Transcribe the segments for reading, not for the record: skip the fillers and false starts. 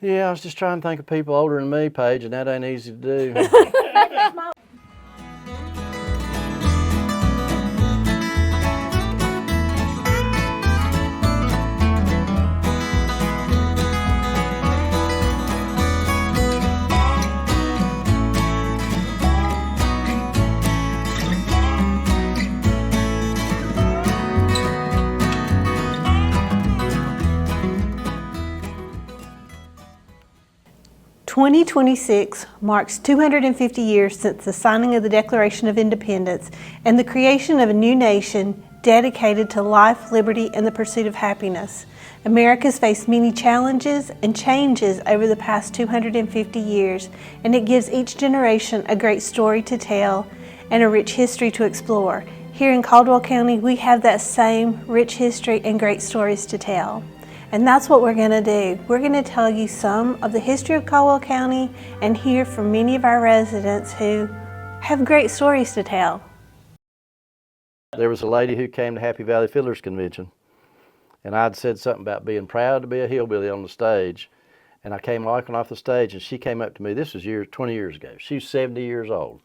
Yeah, I was just trying to think of people older than me, Paige, and that ain't easy to do. 2026 marks 250 years since the signing of the Declaration of Independence and the creation of a new nation dedicated to life, liberty, and the pursuit of happiness. America's faced many challenges and changes over the past 250 years, and it gives each generation a great story to tell and a rich history to explore. Here in Caldwell County, we have that same rich history and great stories to tell. And that's what we're going to do. We're going to tell you some of the history of Caldwell County and hear from many of our residents who have great stories to tell. There was a lady who came to Happy Valley Fiddlers Convention, and I'd said something about being proud to be a hillbilly on the stage, and I came walking off the stage, and she came up to me. This was 20 years ago. She was 70 years old.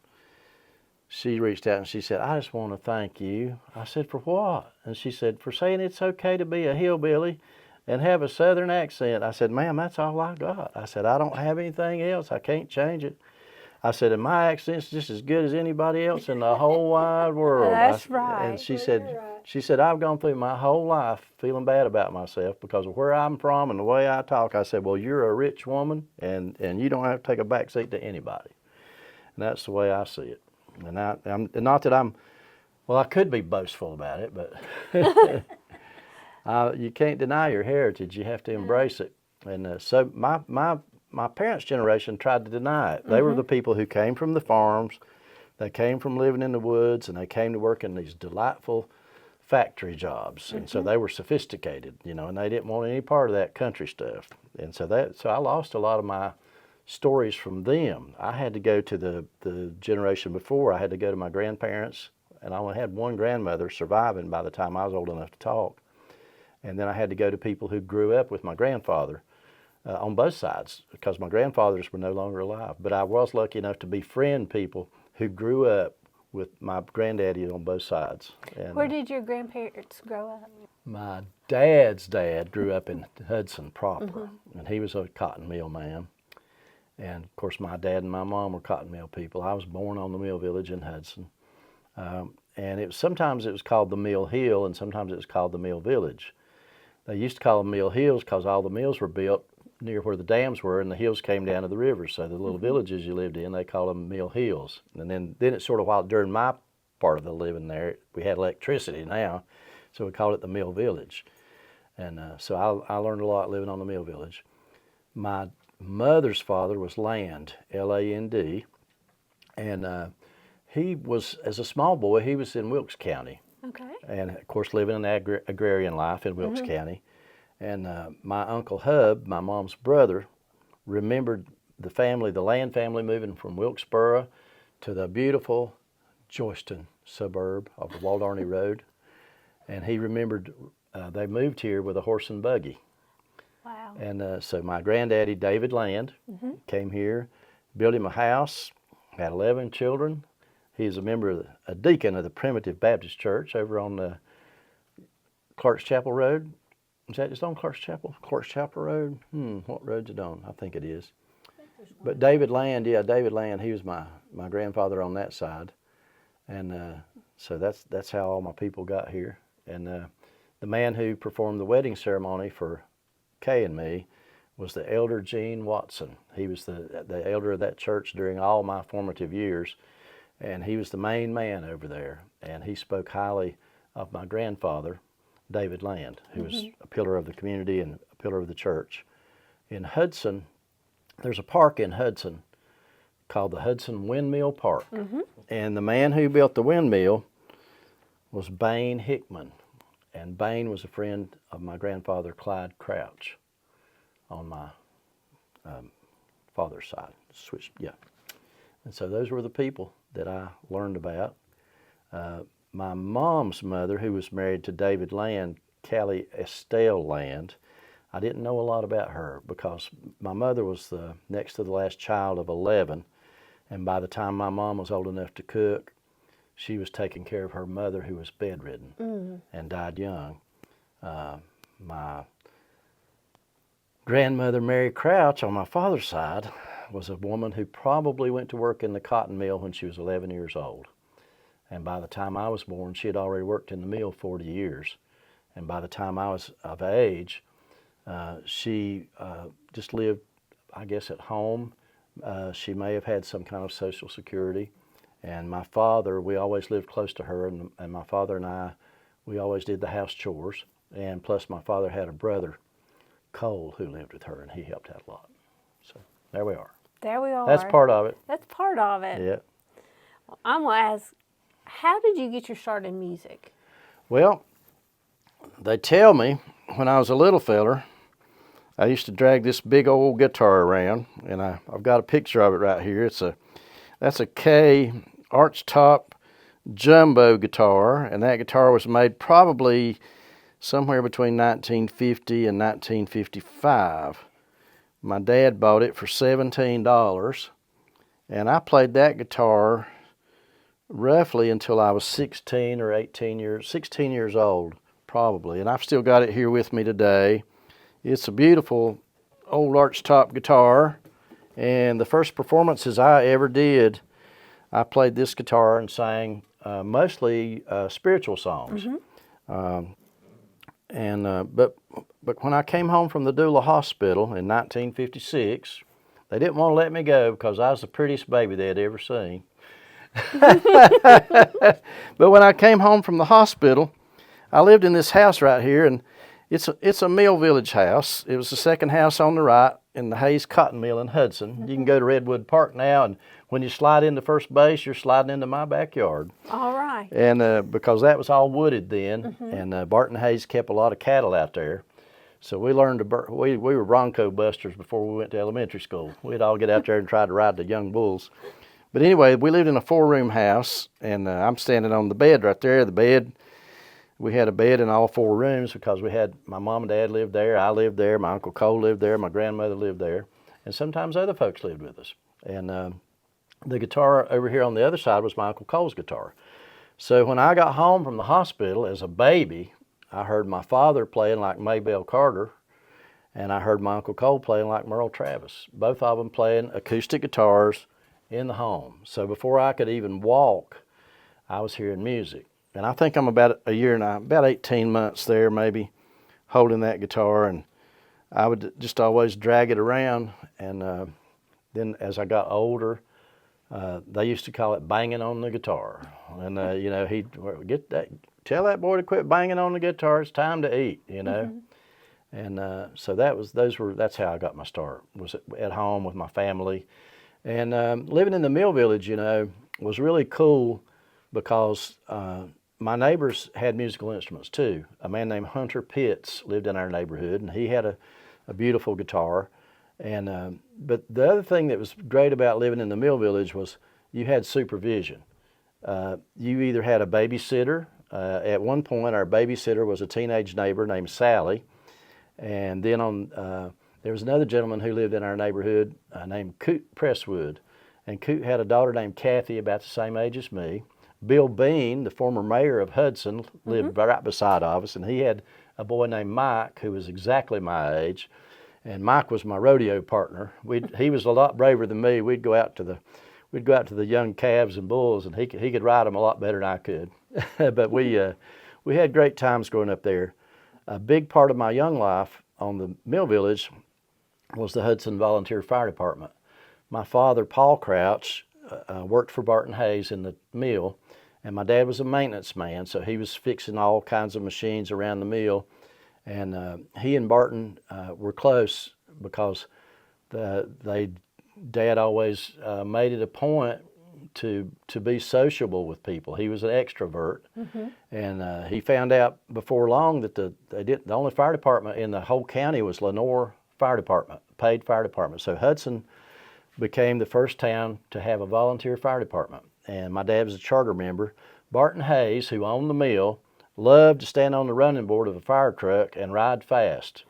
She reached out and she said, "I just want to thank you." I said, "For what?" And she said, "For saying it's okay to be a hillbilly and have a southern accent." I said, "Ma'am, that's all I got." I said, "I don't have anything else. I can't change it." I said, "And my accent's just as good as anybody else in the whole wide world." That's right. And she said, "I've gone through my whole life feeling bad about myself because of where I'm from and the way I talk." I said, "Well, you're a rich woman, and you don't have to take a back seat to anybody." And that's the way I see it. And I'm not that I'm, well, I could be boastful about it, but you can't deny your heritage. You have to embrace it. And so my parents' generation tried to deny it. They were the people who came from the farms. They came from living in the woods, and they came to work in these delightful factory jobs. And so they were sophisticated, and they didn't want any part of that country stuff. And so I lost a lot of my stories from them. I had to go to the generation before. I had to go to my grandparents, and I only had one grandmother surviving by the time I was old enough to talk. And then I had to go to people who grew up with my grandfather on both sides, because my grandfathers were no longer alive. But I was lucky enough to befriend people who grew up with my granddaddy on both sides. And, Where did your grandparents grow up? My dad's dad grew up in Hudson proper, and he was a cotton mill man. And of course, my dad and my mom were cotton mill people. I was born on the mill village in Hudson. And sometimes it was called the Mill Hill, and sometimes it was called the Mill Village. They used to call them mill hills because all the mills were built near where the dams were, and the hills came down to the river. So the little villages you lived in, they called them mill hills. And then it sort of, while during my part of the living there, we had electricity now, so we called it the Mill Village. And so I learned a lot living on the Mill Village. My mother's father was Land, L-A-N-D, and he was, as a small boy, he was in Wilkes County. Okay. And of course living an agrarian life in Wilkes County. And my Uncle Hub, my mom's brother, remembered the Land family moving from Wilkesboro to the beautiful Joyston suburb of the Waldarney Road. And he remembered they moved here with a horse and buggy. wow. And so my granddaddy, David Land, came here, built him a house, had 11 children. He's a deacon of the Primitive Baptist Church over on Clark's Chapel Road. Is that just on Clark's Chapel? Clark's Chapel Road? What road's it on? I think it is. But David Land, he was my grandfather on that side. And so that's how all my people got here. And the man who performed the wedding ceremony for Kay and me was the elder Gene Watson. He was the elder of that church during all my formative years. And he was the main man over there, and he spoke highly of my grandfather, David Land, who was a pillar of the community and a pillar of the church. In Hudson, there's a park in Hudson called the Hudson Windmill Park. And the man who built the windmill was Bain Hickman. And Bain was a friend of my grandfather, Clyde Crouch, on my father's side. And so those were the people that I learned about. My mom's mother, who was married to David Land, Callie Estelle Land, I didn't know a lot about her because my mother was the next to the last child of 11, and by the time my mom was old enough to cook, she was taking care of her mother who was bedridden and died young. My grandmother, Mary Crouch, on my father's side, was a woman who probably went to work in the cotton mill when she was 11 years old. And by the time I was born, she had already worked in the mill 40 years. And by the time I was of age, she just lived, I guess, at home. She may have had some kind of Social Security. And my father, we always lived close to her, and my father and I, we always did the house chores. And plus my father had a brother, Cole, who lived with her, and he helped out a lot. So there we are. There we are. That's part of it. That's part of it. Yeah. I'm going to ask, how did you get your start in music? Well, they tell me when I was a little feller, I used to drag this big old guitar around, and I've got a picture of it right here. That's a K archtop jumbo guitar, and that guitar was made probably somewhere between 1950 and 1955. My dad bought it for $17, and I played that guitar roughly until I was 16 years old, probably, and I've still got it here with me today. It's a beautiful old archtop guitar, and the first performances I ever did, I played this guitar and sang mostly spiritual songs. But when I came home from the Dula Hospital in 1956, they didn't want to let me go because I was the prettiest baby they had ever seen. But when I came home from the hospital, I lived in this house right here, and it's a mill village house. It was the second house on the right in the Hayes Cotton Mill in Hudson. You can go to Redwood Park now, and when you slide into first base, you're sliding into my backyard. All right. And because that was all wooded then, and Barton Hayes kept a lot of cattle out there. So we learned we were bronco busters before we went to elementary school. We'd all get out there and try to ride the young bulls. But anyway, we lived in a 4-room house, and I'm standing on the bed right there. The bed, we had a bed in all 4 rooms because we had, my mom and dad lived there, I lived there, my Uncle Cole lived there, my grandmother lived there, and sometimes other folks lived with us. And the guitar over here on the other side was my Uncle Cole's guitar. So when I got home from the hospital as a baby, I heard my father playing like Maybelle Carter, and I heard my Uncle Cole playing like Merle Travis. Both of them playing acoustic guitars in the home. So before I could even walk, I was hearing music. And I think I'm about a year and about 18 months there maybe, holding that guitar, and I would just always drag it around. And then as I got older, they used to call it banging on the guitar. And you know, he'd tell that boy to quit banging on the guitar, it's time to eat, you know. And so that's how I got my start, was at home with my family. And living in the mill village, you know, was really cool because my neighbors had musical instruments too. A man named Hunter Pitts lived in our neighborhood, and he had a beautiful guitar. And but the other thing that was great about living in the mill village was you had supervision. You either had a babysitter. At one point, our babysitter was a teenage neighbor named Sally, and then there was another gentleman who lived in our neighborhood named Coot Presswood, and Coot had a daughter named Kathy, about the same age as me. Bill Bean, the former mayor of Hudson, lived right beside of us, and he had a boy named Mike who was exactly my age, and Mike was my rodeo partner. He was a lot braver than me. We'd go out to the young calves and bulls, and he could ride them a lot better than I could. But we had great times growing up there. A big part of my young life on the mill village was the Hudson Volunteer Fire Department. My father, Paul Crouch, worked for Barton Hayes in the mill, and my dad was a maintenance man, so he was fixing all kinds of machines around the mill. And he and Barton were close because Dad always made it a point to be sociable with people. He was an extrovert, and he found out before long that the only fire department in the whole county was Lenoir Fire Department, paid fire department. So Hudson became the first town to have a volunteer fire department, and my dad was a charter member. Barton Hayes, who owned the mill, loved to stand on the running board of a fire truck and ride fast.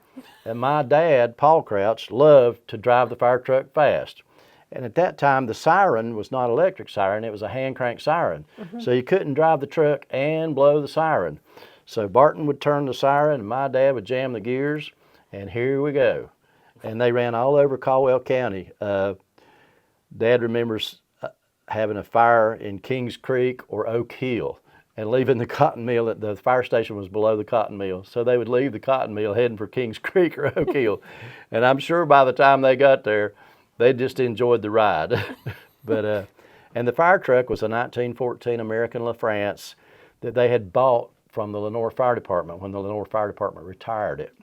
And my dad, Paul Crouch, loved to drive the fire truck fast. And at that time, the siren was not electric siren, it was a hand crank siren. So you couldn't drive the truck and blow the siren. So Barton would turn the siren and my dad would jam the gears, and here we go. And they ran all over Caldwell County. Dad remembers having a fire in Kings Creek or Oak Hill and leaving the cotton mill. The fire station was below the cotton mill. So they would leave the cotton mill heading for Kings Creek or Oak Hill. And I'm sure by the time they got there, they just enjoyed the ride. And the fire truck was a 1914 American LaFrance that they had bought from the Lenoir Fire Department when the Lenoir Fire Department retired it.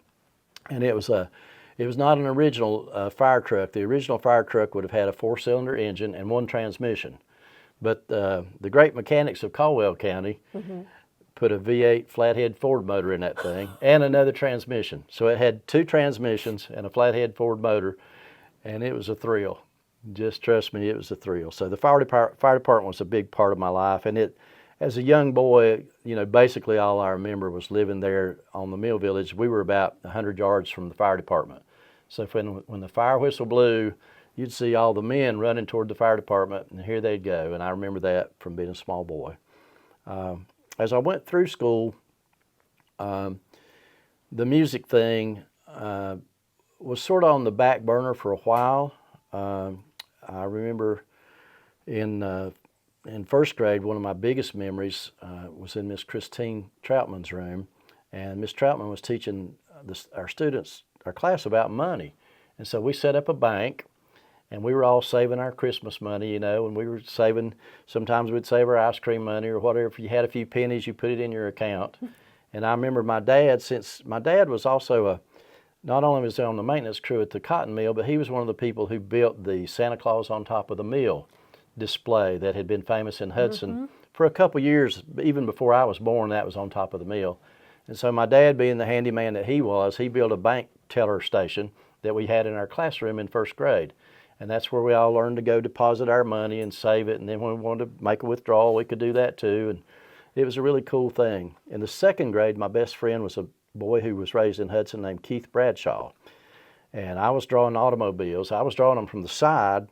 And it was not an original fire truck. The original fire truck would have had a 4-cylinder engine and 1 transmission. But the great mechanics of Caldwell County put a V8 flathead Ford motor in that thing and another transmission. So it had 2 transmissions and a flathead Ford motor, and it was a thrill. Just trust me, it was a thrill. So the fire department was a big part of my life, and as a young boy, basically all I remember was living there on the Mill Village. We were about 100 yards from the fire department. So when the fire whistle blew, you'd see all the men running toward the fire department, and here they'd go. And I remember that from being a small boy. As I went through school, the music thing was sort of on the back burner for a while. I remember in first grade, one of my biggest memories was in Miss Christine Troutman's room, and Miss Troutman was teaching our class about money. And so we set up a bank, and we were all saving our Christmas money, and we were saving, sometimes we'd save our ice cream money or whatever. If you had a few pennies, you put it in your account. And I remember my dad, since my dad was also not only was he on the maintenance crew at the cotton mill, but he was one of the people who built the Santa Claus on top of the mill display that had been famous in Hudson for a couple years. Even before I was born, that was on top of the mill. And so my dad, being the handyman that he was, he built a bank teller station that we had in our classroom in first grade. And that's where we all learned to go deposit our money and save it. And then when we wanted to make a withdrawal, we could do that too. And it was a really cool thing. In the second grade, my best friend was a boy who was raised in Hudson named Keith Bradshaw. And I was drawing automobiles. I was drawing them from the side,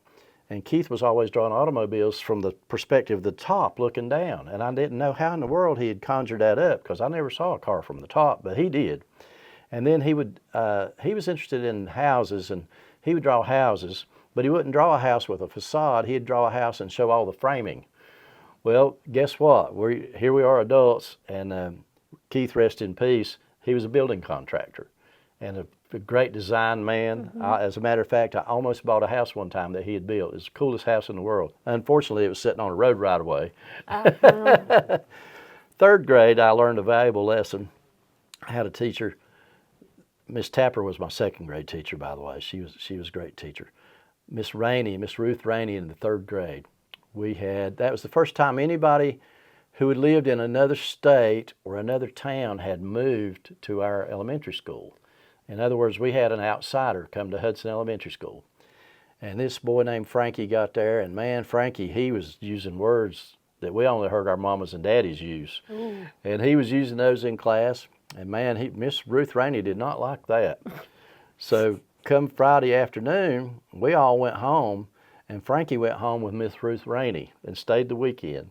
and Keith was always drawing automobiles from the perspective of the top looking down. And I didn't know how in the world he had conjured that up, because I never saw a car from the top, but he did. And then he was interested in houses, and he would draw houses, but he wouldn't draw a house with a facade. He'd draw a house and show all the framing. Well, guess what? Here we are adults, and Keith, rest in peace, he was a building contractor and a great design man. As a matter of fact, I almost bought a house one time that he had built. It was the coolest house in the world. Unfortunately, it was sitting on a road right away. Third grade, I learned a valuable lesson. I had a teacher. Miss Tapper was my second grade teacher, by the way. She was a great teacher. Miss Ruth Rainey in the third grade. That was the first time anybody who had lived in another state or another town had moved to our elementary school. In other words, we had an outsider come to Hudson Elementary School. And this boy named Frankie got there, and man, Frankie, he was using words that we only heard our mamas and daddies use. Ooh. And he was using those in class, and man, Miss Ruth Rainey did not like that. So come Friday afternoon, we all went home, and Frankie went home with Miss Ruth Rainey and stayed the weekend.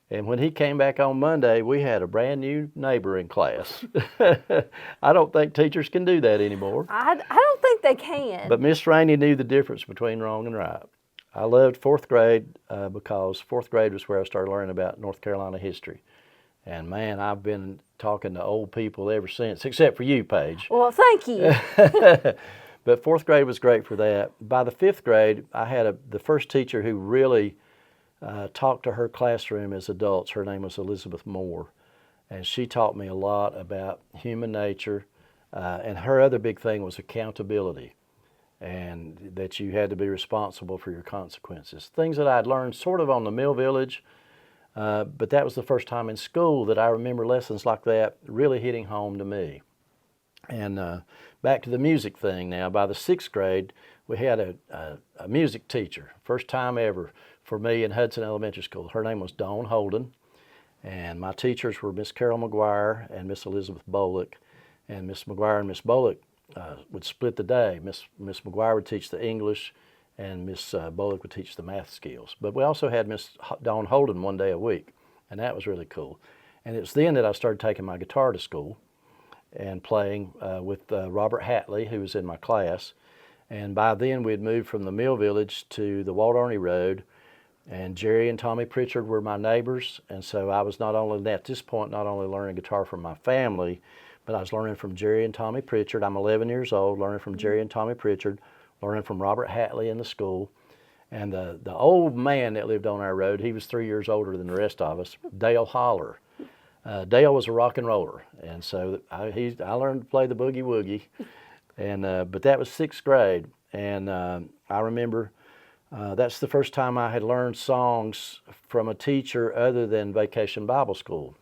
And when he came back on Monday, we had a brand new neighbor in class. I don't think teachers can do that anymore. I don't think they can. But Miss Rainey knew the difference between wrong and right. I loved fourth grade because fourth grade was where I started learning about North Carolina history. And man, I've been talking to old people ever since, except for you, Paige. Well, thank you. But fourth grade was great for that. By the fifth grade, I had the first teacher who really talked to her classroom as adults. Her name was Elizabeth Moore, and she taught me a lot about human nature, and her other big thing was accountability, and that you had to be responsible for your consequences. Things that I'd learned sort of on the Mill Village, but that was the first time in school that I remember lessons like that really hitting home to me. And back to the music thing now. By the sixth grade, we had a music teacher, first time ever for me in Hudson Elementary School. Her name was Dawn Holden, and my teachers were Miss Carol McGuire and Miss Elizabeth Bullock. And Miss McGuire and Miss Bullock would split the day. Miss McGuire would teach the English, and Miss Bullock would teach the math skills. But we also had Miss Dawn Holden one day a week, and that was really cool. And it's then that I started taking my guitar to school and playing with Robert Hatley, who was in my class. And by then we had moved from the Mill Village to the Walt Ernie Road, and Jerry and Tommy Pritchard were my neighbors. And so I was not only, at this point, not only learning guitar from my family, but I was learning from Jerry and Tommy Pritchard. I'm 11 years old, learning from Jerry and Tommy Pritchard, learning from Robert Hatley in the school. And the old man that lived on our road, he was 3 years older than the rest of us, Dale Holler. Dale was a rock and roller, and so I learned to play the boogie woogie. And but that was 6th grade, and I remember that's the first time I had learned songs from a teacher other than Vacation Bible School.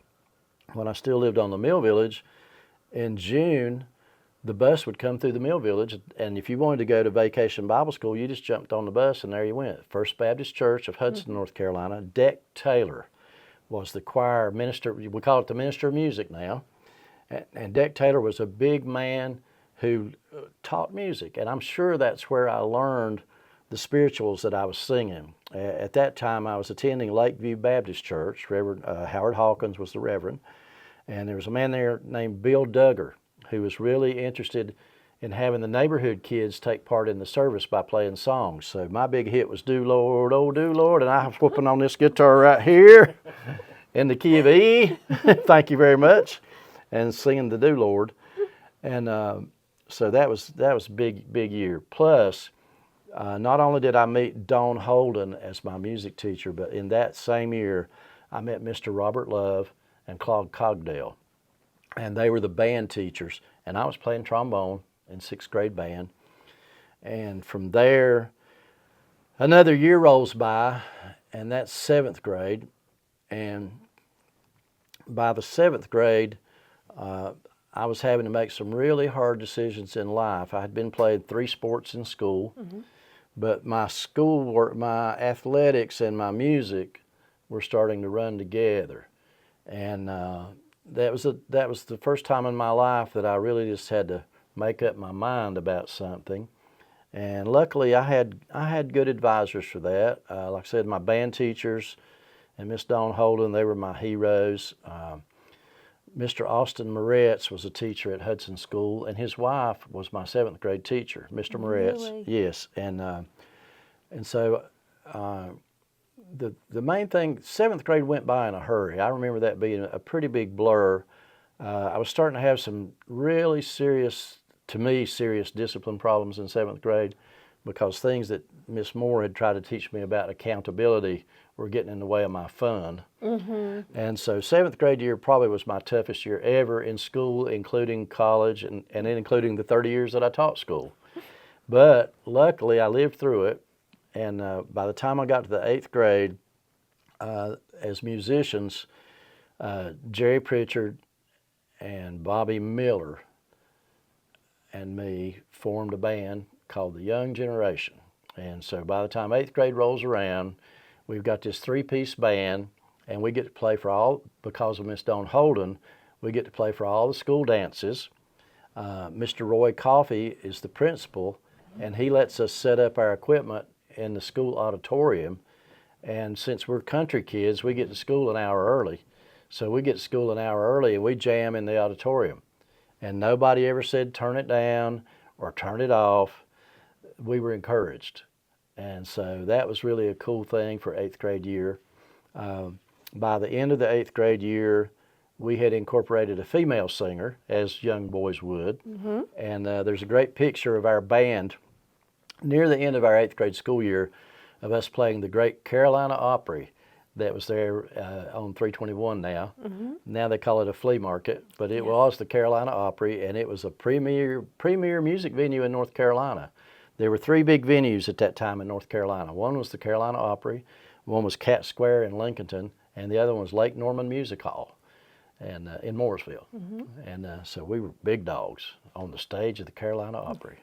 When I still lived on the Mill Village, in June, the bus would come through the Mill Village, and if you wanted to go to Vacation Bible School, you just jumped on the bus and there you went. First Baptist Church of Hudson, North Carolina. Deck Taylor was the choir minister. We call it the minister of music now. And Deck Taylor was a big man who taught music, and I'm sure that's where I learned the spirituals that I was singing. At that time, I was attending Lakeview Baptist Church. Reverend Howard Hawkins was the reverend, and there was a man there named Bill Duggar who was really interested in having the neighborhood kids take part in the service by playing songs. So my big hit was "Do Lord, Oh Do Lord," and I was whooping on this guitar right here in the key of E. Thank you very much, and singing the "Do Lord," and so that was big year. Plus, not only did I meet Dawn Holden as my music teacher, but in that same year, I met Mr. Robert Love and Claude Cogdell, and they were the band teachers, and I was playing trombone in 6th grade band. And from there, another year rolls by, and that's 7th grade. And by the 7th grade, I was having to make some really hard decisions in life. I had been playing 3 sports in school, but my schoolwork, my athletics, and my music were starting to run together. And that was the first time in my life that I really just had to make up my mind about something. And luckily I had good advisors for that. Like I said, my band teachers and Miss Dawn Holden, they were my heroes. Mr. Austin Moretz was a teacher at Hudson School, and his wife was my 7th grade teacher, Mr. Moretz. Really? Yes, and so the main thing, 7th grade went by in a hurry. I remember that being a pretty big blur. I was starting to have some really serious discipline problems in 7th grade because things that Miss Moore had tried to teach me about accountability were getting in the way of my fun. And so 7th grade year probably was my toughest year ever in school, including college and including the 30 years that I taught school. But luckily I lived through it, and by the time I got to the 8th grade, as musicians, Jerry Pritchard and Bobby Miller and me formed a band called the Young Generation. And so by the time 8th grade rolls around, we've got this 3-piece band, and we get to play for all, because of Miss Dawn Holden, we get to play for all the school dances. Mr. Roy Coffey is the principal, and he lets us set up our equipment in the school auditorium. And since we're country kids, we get to school an hour early. So we get to school an hour early, and we jam in the auditorium. And nobody ever said turn it down or turn it off. We were encouraged. And so that was really a cool thing for 8th grade year. By the end of the 8th grade year, we had incorporated a female singer, as young boys would. And there's a great picture of our band near the end of our 8th grade school year of us playing the great Carolina Opry that was there on 321 now. Now they call it a flea market, but it was the Carolina Opry, and it was a premier music venue in North Carolina. There were 3 big venues at that time in North Carolina. One was the Carolina Opry, one was Cat Square in Lincolnton, and the other one was Lake Norman Music Hall and in Mooresville. And so we were big dogs on the stage of the Carolina Opry.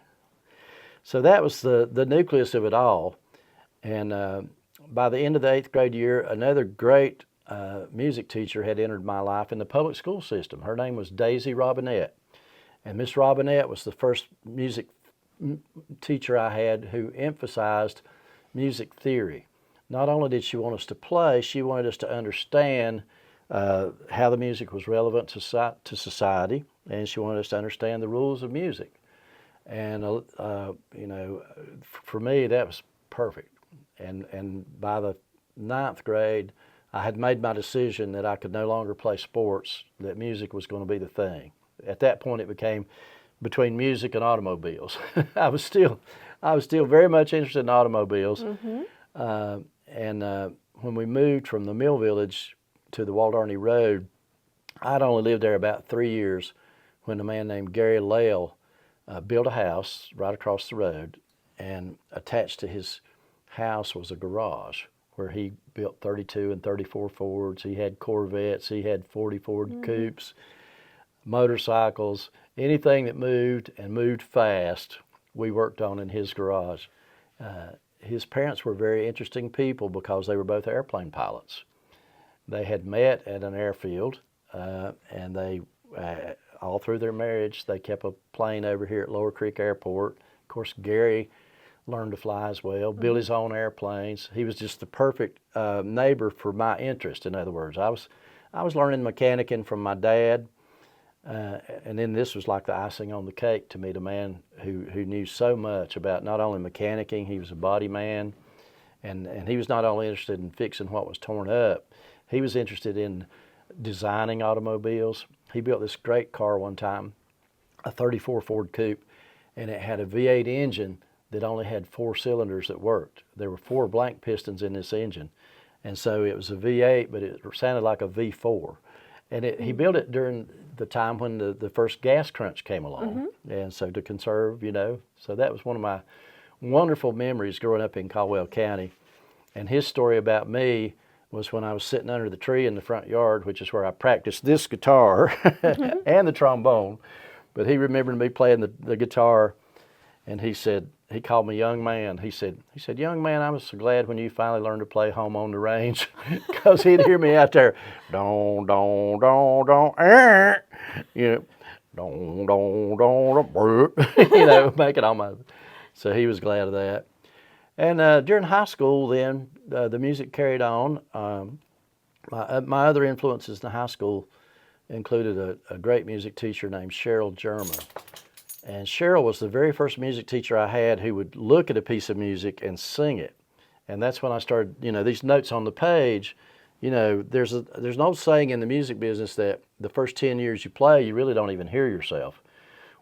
So that was the nucleus of it all. And by the end of the 8th grade year, another great music teacher had entered my life in the public school system. Her name was Daisy Robinette. And Miss Robinette was the first music teacher I had who emphasized music theory. Not only did she want us to play, she wanted us to understand how the music was relevant to society, and she wanted us to understand the rules of music. And for me, that was perfect. And by the 9th grade, I had made my decision that I could no longer play sports, that music was going to be the thing. At that point, it became between music and automobiles. I was still very much interested in automobiles. When we moved from the Mill Village to the Waldarney Road, I'd only lived there about 3 years when a man named Gary Lale built a house right across the road, and attached to his house was a garage where he built 32 and 34 Fords. He had Corvettes, he had 40 Ford Coupes, motorcycles, anything that moved and moved fast, we worked on in his garage. His parents were very interesting people because they were both airplane pilots. They had met at an airfield, and they, all through their marriage, they kept a plane over here at Lower Creek Airport. Of course, Gary learned to fly as well, built his own airplanes. He was just the perfect neighbor for my interest. In other words, I was learning mechanicking from my dad, and then this was like the icing on the cake to meet a man who knew so much about not only mechanicking, he was a body man, and he was not only interested in fixing what was torn up, he was interested in designing automobiles. He built this great car one time, a 34 Ford Coupe, and it had a V8 engine that only had 4 cylinders that worked. There were 4 blank pistons in this engine, and so it was a V8, but it sounded like a V4. And he built it during the time when the first gas crunch came along, and so to conserve, So that was one of my wonderful memories growing up in Caldwell County. And his story about me was when I was sitting under the tree in the front yard, which is where I practiced this guitar and the trombone. But he remembered me playing the guitar, and he called me young man. He said, young man, I was so glad when you finally learned to play Home on the Range, because he'd hear me out there, don, don, don, don, don, don, don, making all my, so he was glad of that. And during high school then, the music carried on. My other influences in high school included a great music teacher named Cheryl German. And Cheryl was the very first music teacher I had who would look at a piece of music and sing it. And that's when I started, these notes on the page, there's an old saying in the music business that the first 10 years you play, you really don't even hear yourself.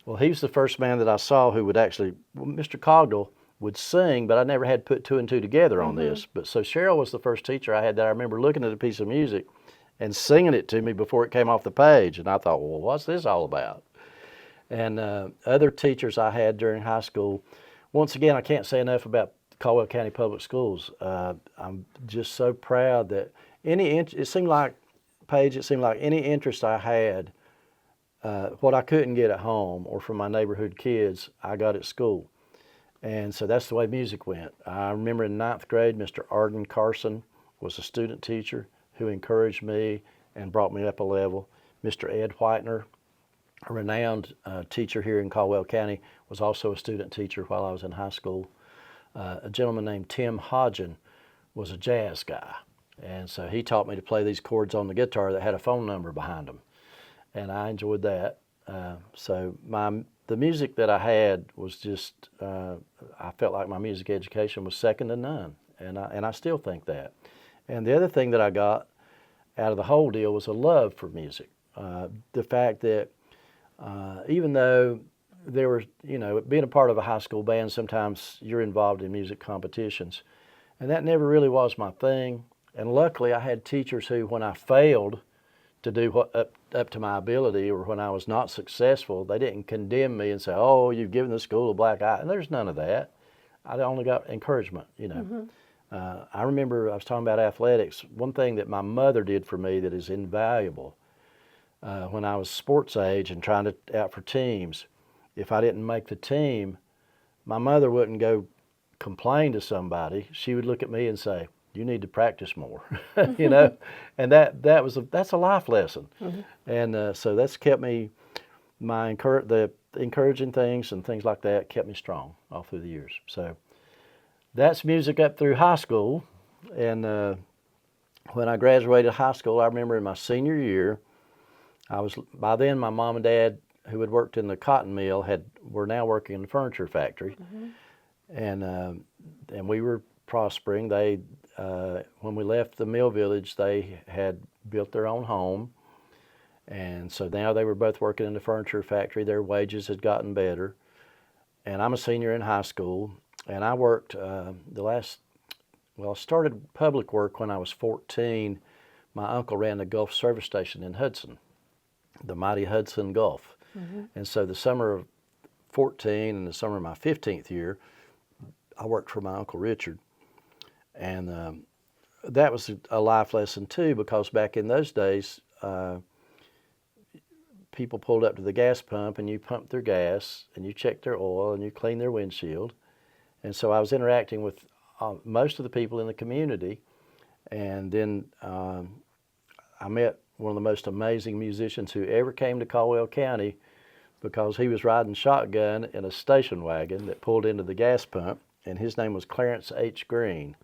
Well, he was the first man that I saw who would actually, Mr. Cogdell would sing, but I never had put 2 and 2 together on this. But so Cheryl was the first teacher I had that I remember looking at a piece of music and singing it to me before it came off the page. And I thought, well, what's this all about? And other teachers I had during high school, once again, I can't say enough about Caldwell County Public Schools. I'm just so proud that it seemed like any interest I had, what I couldn't get at home or from my neighborhood kids, I got at school. And so that's the way music went. I remember in 9th grade, Mr. Arden Carson was a student teacher who encouraged me and brought me up a level. Mr. Ed Whitener, a renowned teacher here in Caldwell County, was also a student teacher while I was in high school. A gentleman named Tim Hodgen was a jazz guy, and so he taught me to play these chords on the guitar that had a phone number behind them, and I enjoyed that. So the music that I had was just, I felt like my music education was second to none, and I still think that. And the other thing that I got out of the whole deal was a love for music. The fact that even though there were, being a part of a high school band, sometimes you're involved in music competitions, and that never really was my thing. And luckily I had teachers who, when I failed to do what up to my ability, or when I was not successful, they didn't condemn me and say, oh, you've given the school a black eye. And there's none of that. I only got encouragement, I remember I was talking about athletics. One thing that my mother did for me that is invaluable, when I was sports age and trying to out for teams, if I didn't make the team, my mother wouldn't go complain to somebody. She would look at me and say, you need to practice more, and that's a life lesson. And so that's kept me the encouraging things and things like that kept me strong all through the years. So that's music up through high school. And when I graduated high school, I remember in my senior year, by then my mom and dad, who had worked in the cotton mill, were now working in the furniture factory. And we were prospering. When we left the mill village, they had built their own home. And so now they were both working in the furniture factory. Their wages had gotten better. And I'm a senior in high school. And I worked I started public work when I was 14. My uncle ran the Gulf service station in Hudson, the mighty Hudson Gulf. And so the summer of 14 and the summer of my 15th year, I worked for my Uncle Richard. And that was a life lesson too, because back in those days, people pulled up to the gas pump and you pumped their gas and you checked their oil and you cleaned their windshield. And so I was interacting with most of the people in the community. And then I met one of the most amazing musicians who ever came to Caldwell County, because he was riding shotgun in a station wagon that pulled into the gas pump, and his name was Clarence H. Green.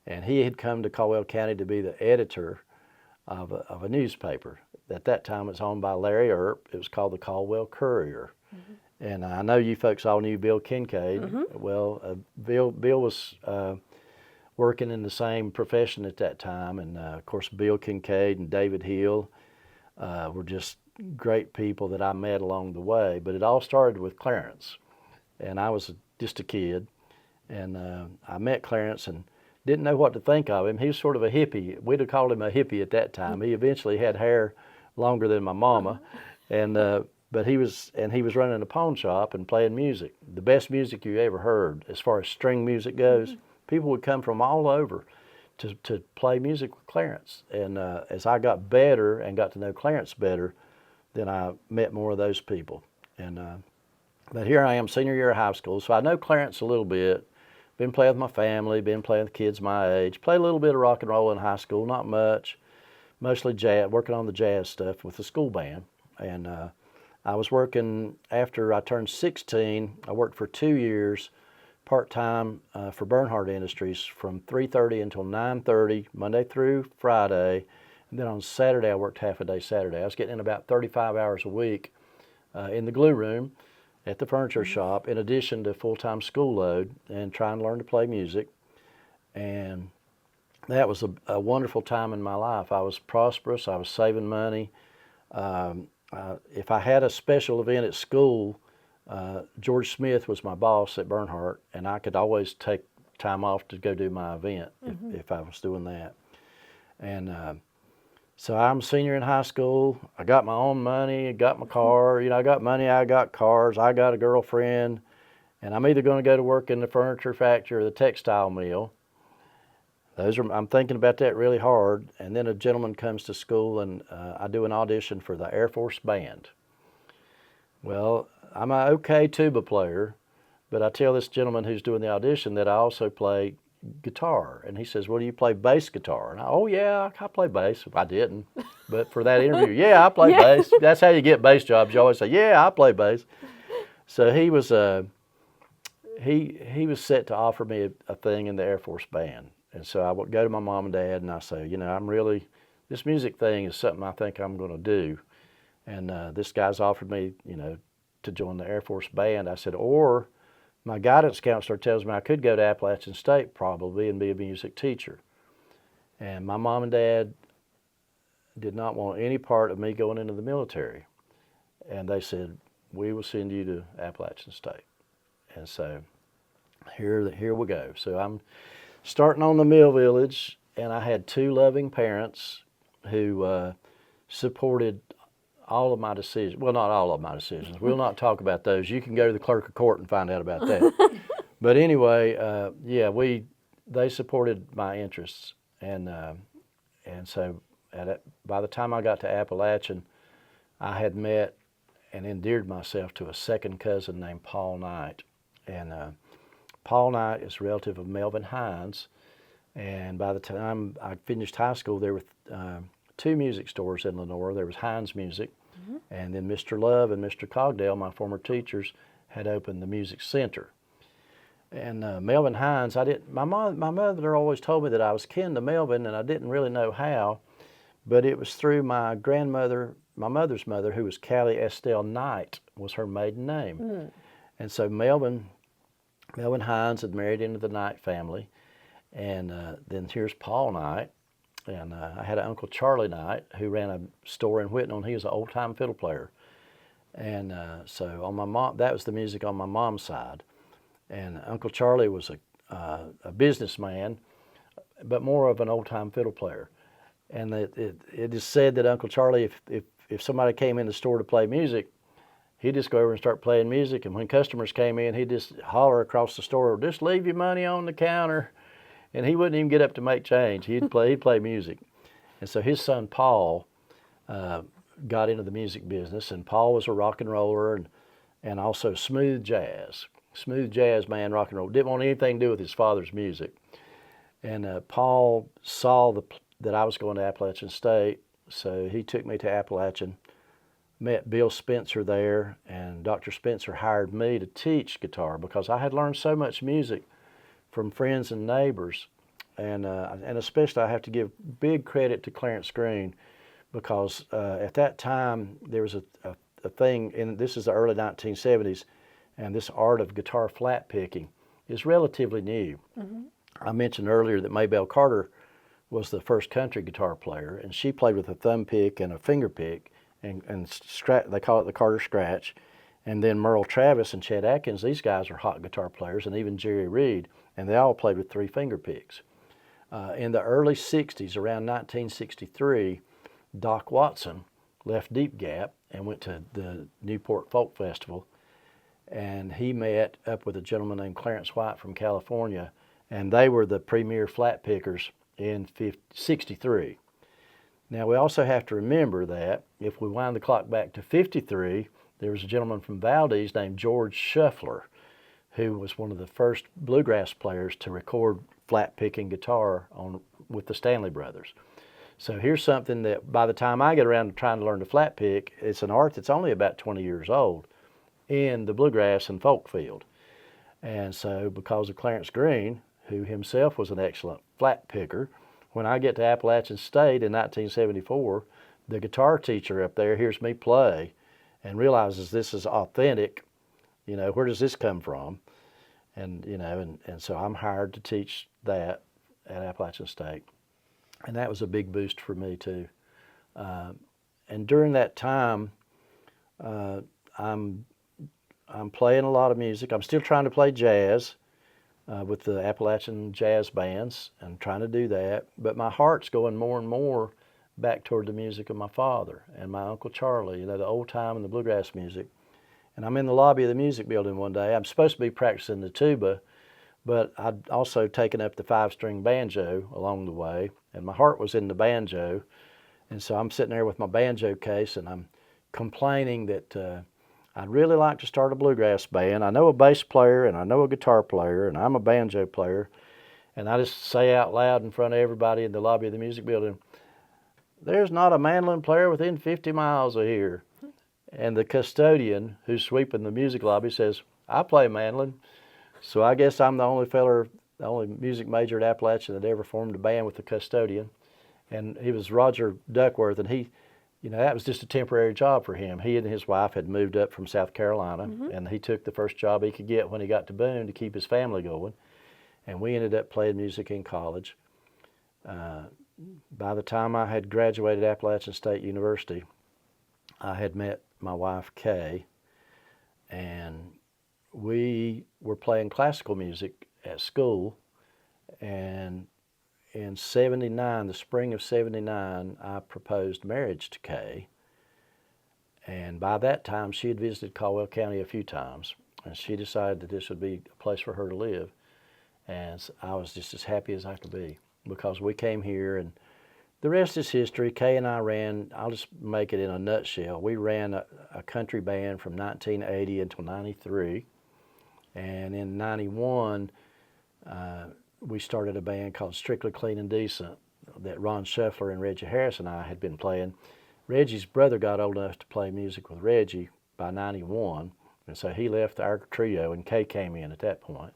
And he had come to Caldwell County to be the editor of a newspaper. At that time, it was owned by Larry Earp. It was called the Caldwell Courier. And I know you folks all knew Bill Kincaid. Well, Bill was working in the same profession at that time. And of course, Bill Kincaid and David Hill were just great people that I met along the way. But it all started with Clarence. And I was just a kid. And I met Clarence and didn't know what to think of him. He was sort of a hippie. We'd have called him a hippie at that time. He eventually had hair longer than my mama. And but he was running a pawn shop and playing music. The best music you ever heard as far as string music goes. People would come from all over to play music with Clarence. And as I got better and got to know Clarence better, then I met more of those people. And but here I am, senior year of high school, so I know Clarence a little bit. Been playing with my family, been playing with kids my age. Played a little bit of rock and roll in high school, not much. Mostly jazz, working on the jazz stuff with the school band. And I was working, after I turned 16, I worked for 2 years part-time for Bernhardt Industries from 3:30 until 9:30, Monday through Friday. And then on Saturday, I worked half a day Saturday. I was getting in about 35 hours a week in the glue room at the furniture shop, in addition to full-time school load and trying to learn to play music. And that was a wonderful time in my life. I was prosperous. I was saving money. If I had a special event at school, George Smith was my boss at Bernhardt, and I could always take time off to go do my event if I was doing that. And so I'm a senior in high school. I got my own money, got my car. You know, I got money, I got cars, I got a girlfriend, and I'm either going to go to work in the furniture factory or the textile mill. I'm thinking about that really hard. And then a gentleman comes to school, and I do an audition for the Air Force Band. Well, I'm an okay tuba player, but I tell this gentleman who's doing the audition that I also play guitar. And he says, well, do you play bass guitar? And oh yeah, I play bass. I didn't, but for that interview, yeah, I play bass. That's how you get bass jobs. You always say, yeah, I play bass. So he was he was set to offer me a thing in the Air Force Band. And so I would go to my mom and dad and I say, you know, this music thing is something I think I'm going to do. And this guy's offered me, you know, to join the Air Force Band. I said, or my guidance counselor tells me I could go to Appalachian State probably and be a music teacher. And my mom and dad did not want any part of me going into the military. And they said, we will send you to Appalachian State. And so here we go. So I'm starting on the mill village, and I had two loving parents who supported all of my decisions. Well, not all of my decisions. We'll not talk about those. You can go to the clerk of court and find out about that. But anyway, they supported my interests, and so by the time I got to Appalachian, I had met and endeared myself to a second cousin named Paul Knight. And Paul Knight is a relative of Melvin Hines. And by the time I finished high school, there were two music stores in Lenore. There was Hines Music, And then Mr. Love and Mr. Cogdell, my former teachers, had opened the music center. And Melvin Hines, my mother always told me that I was kin to Melvin, and I didn't really know how, but it was through my grandmother, my mother's mother, who was Callie Estelle Knight, was her maiden name. And so Melvin Hines had married into the Knight family, and then here's Paul Knight, and I had an Uncle Charlie Knight who ran a store in Whitnall, and he was an old-time fiddle player. And so on my mom, that was the music on my mom's side. And Uncle Charlie was a businessman, but more of an old-time fiddle player. And it is said that Uncle Charlie, if somebody came in the store to play music, he'd just go over and start playing music. And when customers came in, he'd just holler across the store, "Just leave your money on the counter." And he wouldn't even get up to make change. He'd play music. And so his son Paul got into the music business, and Paul was a rock and roller and also smooth jazz man, rock and roll. Didn't want anything to do with his father's music. And Paul saw that I was going to Appalachian State, so he took me to Appalachian, met Bill Spencer there, and Dr. Spencer hired me to teach guitar because I had learned so much music from friends and neighbors. And especially I have to give big credit to Clarence Green, because at that time there was a thing, and this is the early 1970s, and this art of guitar flat picking is relatively new. I mentioned earlier that Maybelle Carter was the first country guitar player, and she played with a thumb pick and a finger pick, and they call it the Carter Scratch. And then Merle Travis and Chet Atkins, these guys are hot guitar players, and even Jerry Reed, and they all played with three finger picks. In the early 60s, around 1963, Doc Watson left Deep Gap and went to the Newport Folk Festival, and he met up with a gentleman named Clarence White from California, and they were the premier flat pickers in 63. Now we also have to remember that if we wind the clock back to 53, there was a gentleman from Valdez named George Shuffler, who was one of the first bluegrass players to record flat picking guitar with the Stanley Brothers. So here's something that by the time I get around to trying to learn to flat pick, it's an art that's only about 20 years old in the bluegrass and folk field. And so because of Clarence Green, who himself was an excellent flat picker, when I get to Appalachian State in 1974, the guitar teacher up there hears me play and realizes this is authentic. Where does this come from? And so I'm hired to teach that at Appalachian State. And that was a big boost for me too. And during that time, I'm playing a lot of music. I'm still trying to play jazz with the Appalachian jazz bands and trying to do that. But my heart's going more and more back toward the music of my father and my Uncle Charlie, the old time and the bluegrass music. And I'm in the lobby of the music building one day. I'm supposed to be practicing the tuba, but I'd also taken up the 5-string banjo along the way, and my heart was in the banjo. And so I'm sitting there with my banjo case, and I'm complaining that I'd really like to start a bluegrass band. I know a bass player, and I know a guitar player, and I'm a banjo player. And I just say out loud in front of everybody in the lobby of the music building, "There's not a mandolin player within 50 miles of here." And the custodian who's sweeping the music lobby says, "I play mandolin." So I guess I'm the only music major at Appalachian that ever formed a band with the custodian. And he was Roger Duckworth, and he, that was just a temporary job for him. He and his wife had moved up from South Carolina, and he took the first job he could get when he got to Boone to keep his family going. And we ended up playing music in college. By the time I had graduated Appalachian State University, I had met my wife, Kay, and we were playing classical music at school. And in '79, the spring of '79, I proposed marriage to Kay. And by that time, she had visited Caldwell County a few times, and she decided that this would be a place for her to live. And I was just as happy as I could be, because we came here, and the rest is history. Kay and I ran, I'll just make it in a nutshell, we ran a country band from 1980 until 93. And in 91, we started a band called Strictly Clean and Decent that Ron Shuffler and Reggie Harris and I had been playing. Reggie's brother got old enough to play music with Reggie by 91, and so he left our trio, and Kay came in at that point,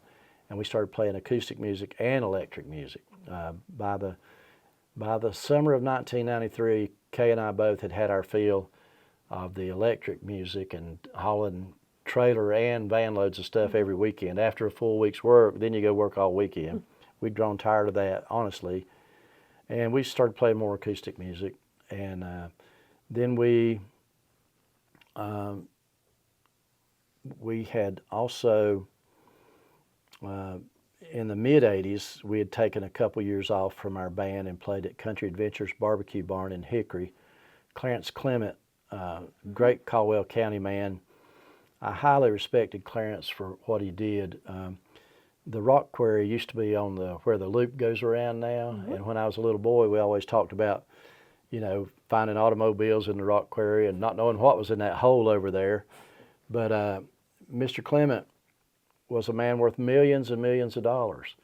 and we started playing acoustic music and electric music. By the summer of 1993, Kay and I both had our fill of the electric music and hauling trailer and van loads of stuff every weekend. After a full week's work, then you go work all weekend. We'd grown tired of that, honestly, and we started playing more acoustic music. And then we had also, in the mid-'80s, we had taken a couple years off from our band and played at Country Adventures Barbecue Barn in Hickory. Clarence Clement, great Caldwell County man. I highly respected Clarence for what he did. The rock quarry used to be on where the loop goes around now, and when I was a little boy, we always talked about, finding automobiles in the rock quarry and not knowing what was in that hole over there. But Mr. Clement was a man worth millions and millions of dollars.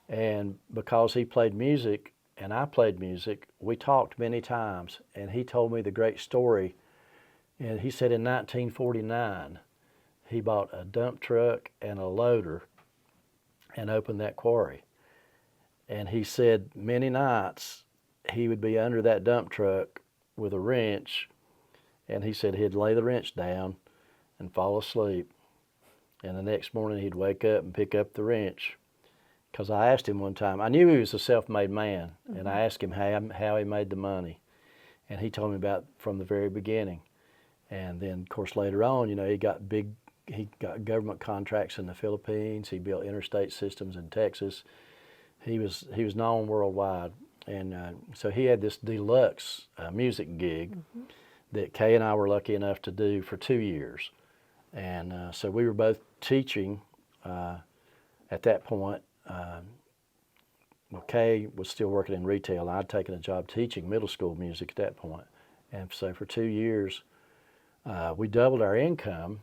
And because he played music and I played music, we talked many times, and he told me the great story. And he said in 1949, he bought a dump truck and a loader and opened that quarry. And he said many nights he would be under that dump truck with a wrench, and he said he'd lay the wrench down and fall asleep. And the next morning he'd wake up and pick up the wrench. Because I asked him one time, I knew he was a self-made man, and I asked him how he made the money. And he told me about from the very beginning. And then, of course, later on, he got government contracts in the Philippines. He built interstate systems in Texas. He was known worldwide. And so he had this deluxe music gig that Kay and I were lucky enough to do for 2 years. And so we were both teaching at that point. Kay was still working in retail. I'd taken a job teaching middle school music at that point. And so for 2 years, we doubled our income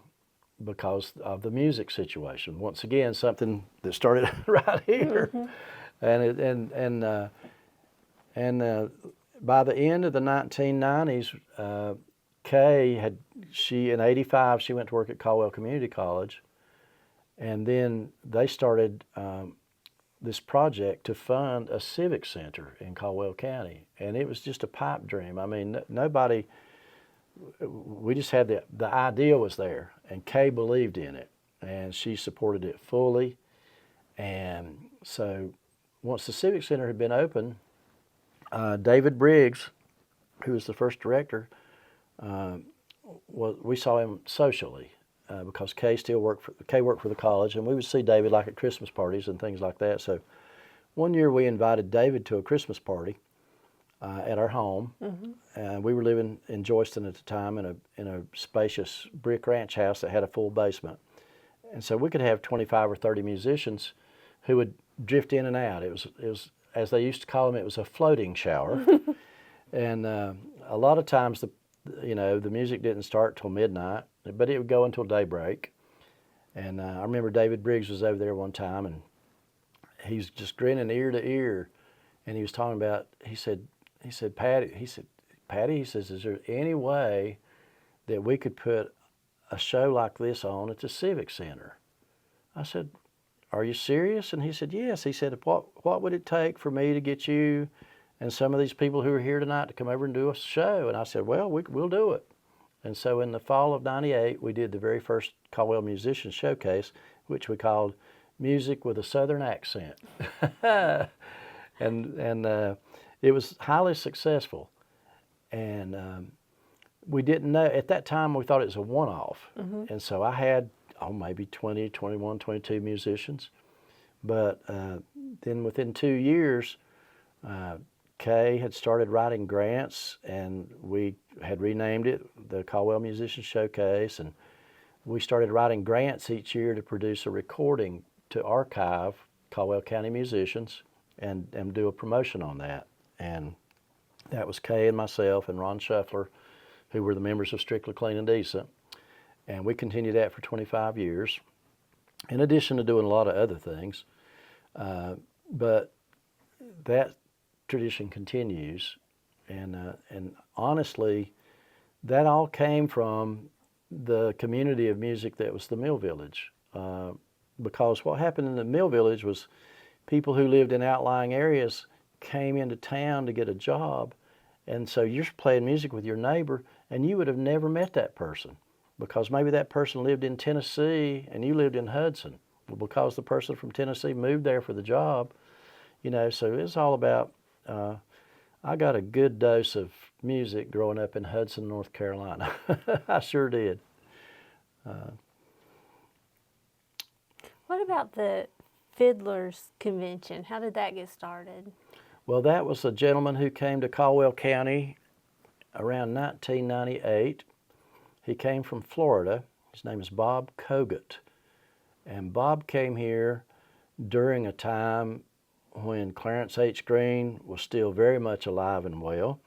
because of the music situation. Once again, something that started right here. And by the end of the 1990s, Kay in '85, she went to work at Caldwell Community College, and then they started this project to fund a civic center in Caldwell County, and it was just a pipe dream. I mean, we just had the idea was there, and Kay believed in it, and she supported it fully. And so once the civic center had been open, David Briggs, who was the first director, we saw him socially because Kay worked for the college, and we would see David like at Christmas parties and things like that. So one year we invited David to a Christmas party at our home. We were living in Joyston at the time in a spacious brick ranch house that had a full basement, and so we could have 25 or 30 musicians who would drift in and out. It was as they used to call them, it was a floating shower. And a lot of times the music didn't start till midnight, but it would go until daybreak. And I remember David Briggs was over there one time, and he's just grinning ear to ear, and he was talking about. He said, Patty, he says, is there any way that we could put a show like this on at the Civic Center? I said, are you serious? And he said, yes. He said, what would it take for me to get you and some of these people who are here tonight to come over and do a show? And I said, well, we'll do it. And so in the fall of '98, we did the very first Caldwell Musicians Showcase, which we called Music with a Southern Accent. and it was highly successful. And we didn't know, at that time we thought it was a one-off. And so I had maybe 20, 21, 22 musicians. But then within 2 years, Kay had started writing grants, and we had renamed it the Caldwell Musicians Showcase, and we started writing grants each year to produce a recording to archive Caldwell County musicians and do a promotion on that. And that was Kay and myself and Ron Shuffler, who were the members of Strictly Clean and Decent. And we continued that for 25 years, in addition to doing a lot of other things. But that tradition continues. And honestly, that all came from the community of music that was the Mill Village. Because what happened in the Mill Village was people who lived in outlying areas came into town to get a job, and so you're playing music with your neighbor, and you would have never met that person because maybe that person lived in Tennessee and you lived in Hudson. Well, because the person from Tennessee moved there for the job, so it's all about. I got a good dose of music growing up in Hudson, North Carolina. I sure did. What about the Fiddlers Convention? How did that get started? Well, that was a gentleman who came to Caldwell County around 1998. He came from Florida. His name is Bob Kogut. And Bob came here during a time when Clarence H. Green was still very much alive and well.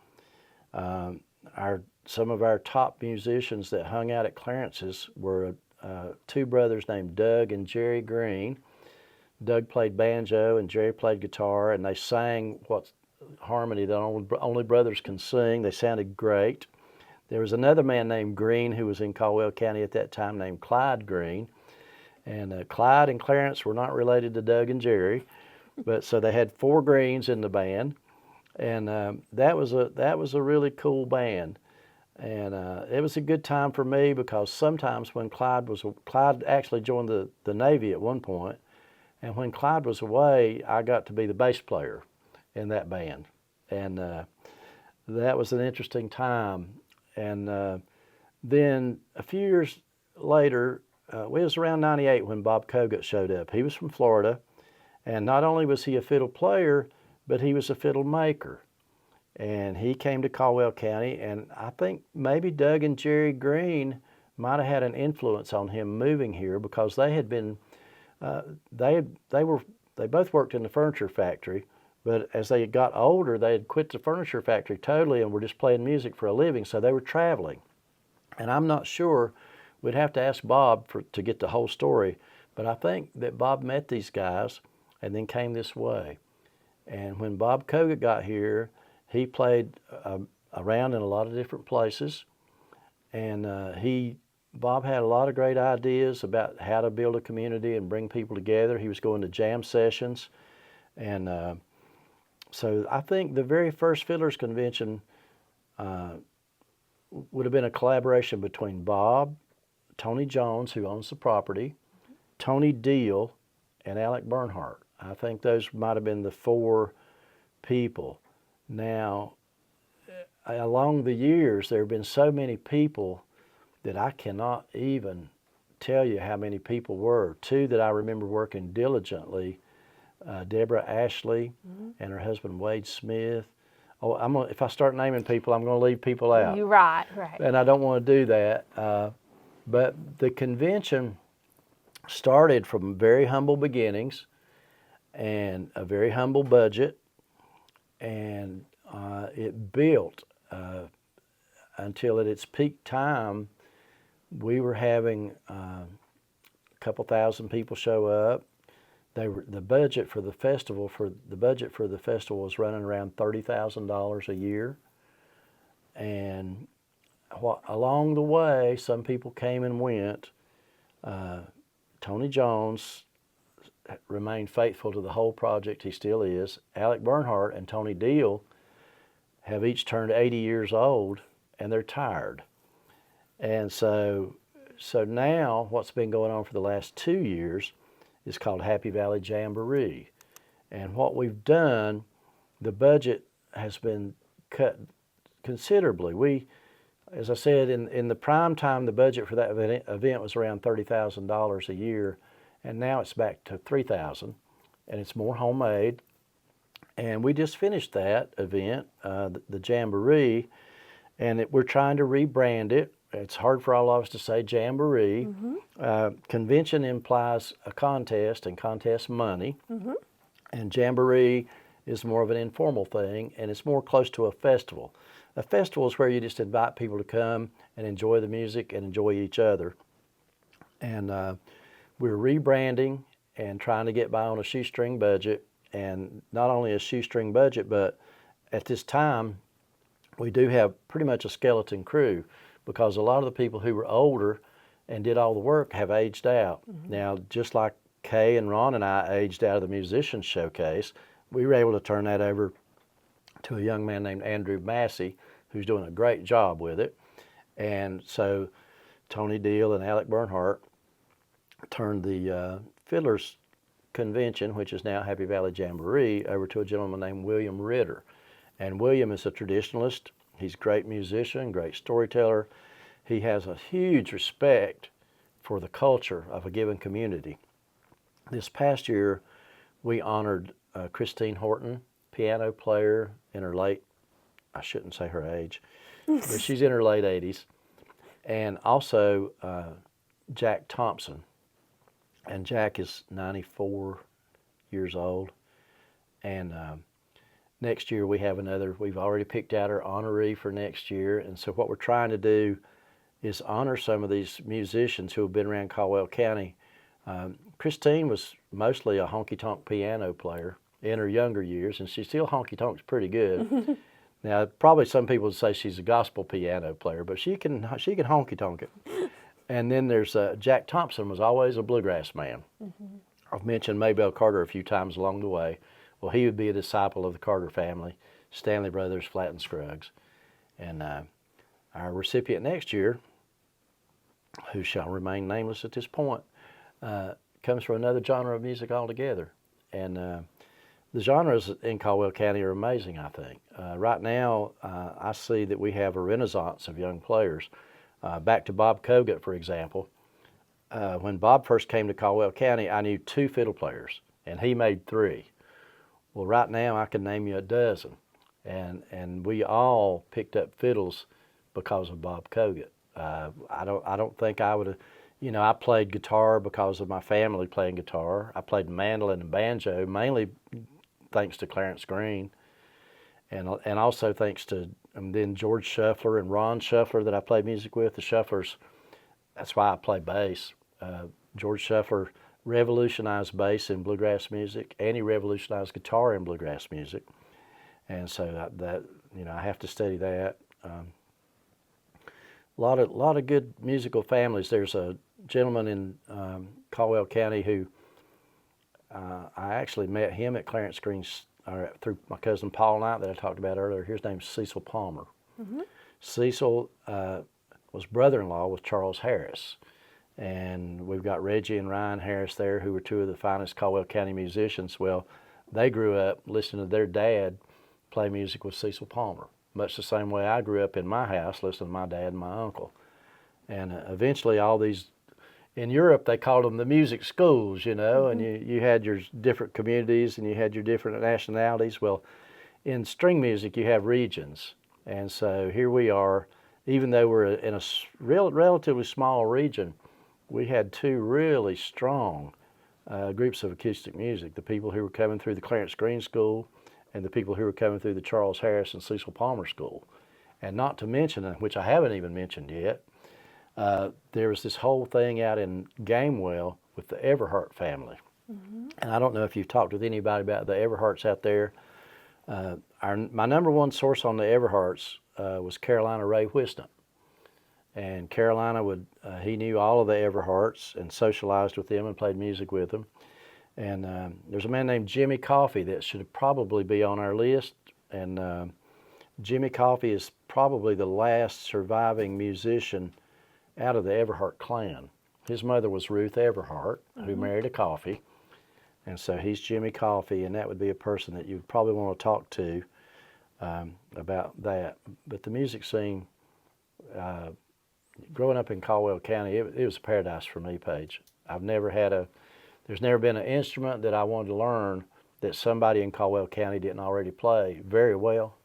Some of our top musicians that hung out at Clarence's were two brothers named Doug and Jerry Green. Doug played banjo and Jerry played guitar, and they sang what harmony that only brothers can sing. They sounded great. There was another man named Green who was in Caldwell County at that time named Clyde Green. And Clyde and Clarence were not related to Doug and Jerry, but so they had four Greens in the band, and that was a really cool band, and it was a good time for me because sometimes when Clyde actually joined the Navy at one point, and when Clyde was away, I got to be the bass player in that band, and that was an interesting time, and then a few years later. It was around 98 when Bob Kogut showed up. He was from Florida, and not only was he a fiddle player, but he was a fiddle maker. And he came to Caldwell County, and I think maybe Doug and Jerry Green might have had an influence on him moving here because they had been, they both worked in the furniture factory, but as they got older, they had quit the furniture factory totally and were just playing music for a living, so they were traveling. And I'm not sure. We'd have to ask Bob to get the whole story, but I think that Bob met these guys and then came this way. And when Bob Kogut got here, he played around in a lot of different places, and Bob had a lot of great ideas about how to build a community and bring people together. He was going to jam sessions, and so I think the very first Fiddlers Convention would have been a collaboration between Bob, Tony Jones, who owns the property, Tony Deal, and Alec Bernhardt. I think those might have been the four people. Now, along the years, there have been so many people that I cannot even tell you how many people were. Two that I remember working diligently, Deborah Ashley and her husband Wade Smith. Oh, if I start naming people, I'm going to leave people out. You're right. And I don't want to do that. But the convention started from very humble beginnings and a very humble budget, and it built until at its peak time, we were having a couple thousand people show up. The budget for the festival was running around $30,000 a year, and along the way, some people came and went. Tony Jones remained faithful to the whole project. He still is. Alec Bernhardt and Tony Deal have each turned 80 years old, and they're tired. And so now what's been going on for the last 2 years is called Happy Valley Jamboree. And what we've done, the budget has been cut considerably. As I said, in the prime time, the budget for that event was around $30,000 a year, and now it's back to $3,000, and it's more homemade. And we just finished that event, the Jamboree, and we're trying to rebrand it. It's hard for all of us to say Jamboree. Convention implies a contest and contest money, and Jamboree is more of an informal thing, and it's more close to a festival. A festival is where you just invite people to come and enjoy the music and enjoy each other. And we're rebranding and trying to get by on a shoestring budget, and not only a shoestring budget, but at this time, we do have pretty much a skeleton crew because a lot of the people who were older and did all the work have aged out. Now, just like Kay and Ron and I aged out of the musicians showcase, we were able to turn that over to a young man named Andrew Massey, who's doing a great job with it. And so Tony Deal and Alec Bernhardt turned the Fiddlers Convention, which is now Happy Valley Jamboree, over to a gentleman named William Ritter. And William is a traditionalist. He's a great musician, great storyteller. He has a huge respect for the culture of a given community. This past year, we honored Christine Horton, piano player in her late, I shouldn't say her age, but she's in her late 80s. And also Jack Thompson. And Jack is 94 years old. And next year we have another, we've already picked out our honoree for next year. And so what we're trying to do is honor some of these musicians who have been around Caldwell County. Christine was mostly a honky-tonk piano player in her younger years, and she still honky-tonks pretty good. Now, probably some people would say she's a gospel piano player, but she can honky-tonk it. And then there's Jack Thompson was always a bluegrass man. I've mentioned Maybelle Carter a few times along the way. Well, he would be a disciple of the Carter family, Stanley Brothers, Flatt and Scruggs. And our recipient next year, who shall remain nameless at this point, comes from another genre of music altogether. And the genres in Caldwell County are amazing, I think. Right now, I see that we have a renaissance of young players. Back to Bob Kogut, for example. When Bob first came to Caldwell County, I knew 2 fiddle players, and he made 3. Well, right now, I can name you a dozen. And we all picked up fiddles because of Bob Kogut. I don't think I would have, I played guitar because of my family playing guitar. I played mandolin and banjo, mainly thanks to Clarence Green, and also thanks to then George Shuffler and Ron Shuffler that I played music with. The Shufflers, that's why I play bass. George Shuffler revolutionized bass in bluegrass music, and he revolutionized guitar in bluegrass music, and so that I have to study that. A lot of good musical families. There's a gentleman in Caldwell County who I actually met him at Clarence Green's through my cousin Paul Knight that I talked about earlier. His name's Cecil Palmer. Cecil was brother-in-law with Charles Harris, and we've got Reggie and Ryan Harris there, who were 2 of the finest Caldwell County musicians. Well, they grew up listening to their dad play music with Cecil Palmer, much the same way I grew up in my house listening to my dad and my uncle. And eventually all these, in Europe they called them the music schools, and you had your different communities and you had your different nationalities. Well, in string music you have regions. And so here we are, even though we're in a relatively small region, we had 2 really strong groups of acoustic music, the people who were coming through the Clarence Green School and the people who were coming through the Charles Harris and Cecil Palmer School. And not to mention, which I haven't even mentioned yet, there was this whole thing out in Gamewell with the Everhart family. And I don't know if you've talked with anybody about the Everharts out there. My number 1 source on the Everharts was Carolina Ray Whiston. And Carolina he knew all of the Everharts and socialized with them and played music with them. And there's a man named Jimmy Coffey that should probably be on our list. And Jimmy Coffey is probably the last surviving musician out of the Everhart clan. His mother was Ruth Everhart, who married a Coffey. And so he's Jimmy Coffey, and that would be a person that you would probably want to talk to about that. But the music scene, growing up in Caldwell County, it was a paradise for me, Paige. There's never been an instrument that I wanted to learn that somebody in Caldwell County didn't already play very well.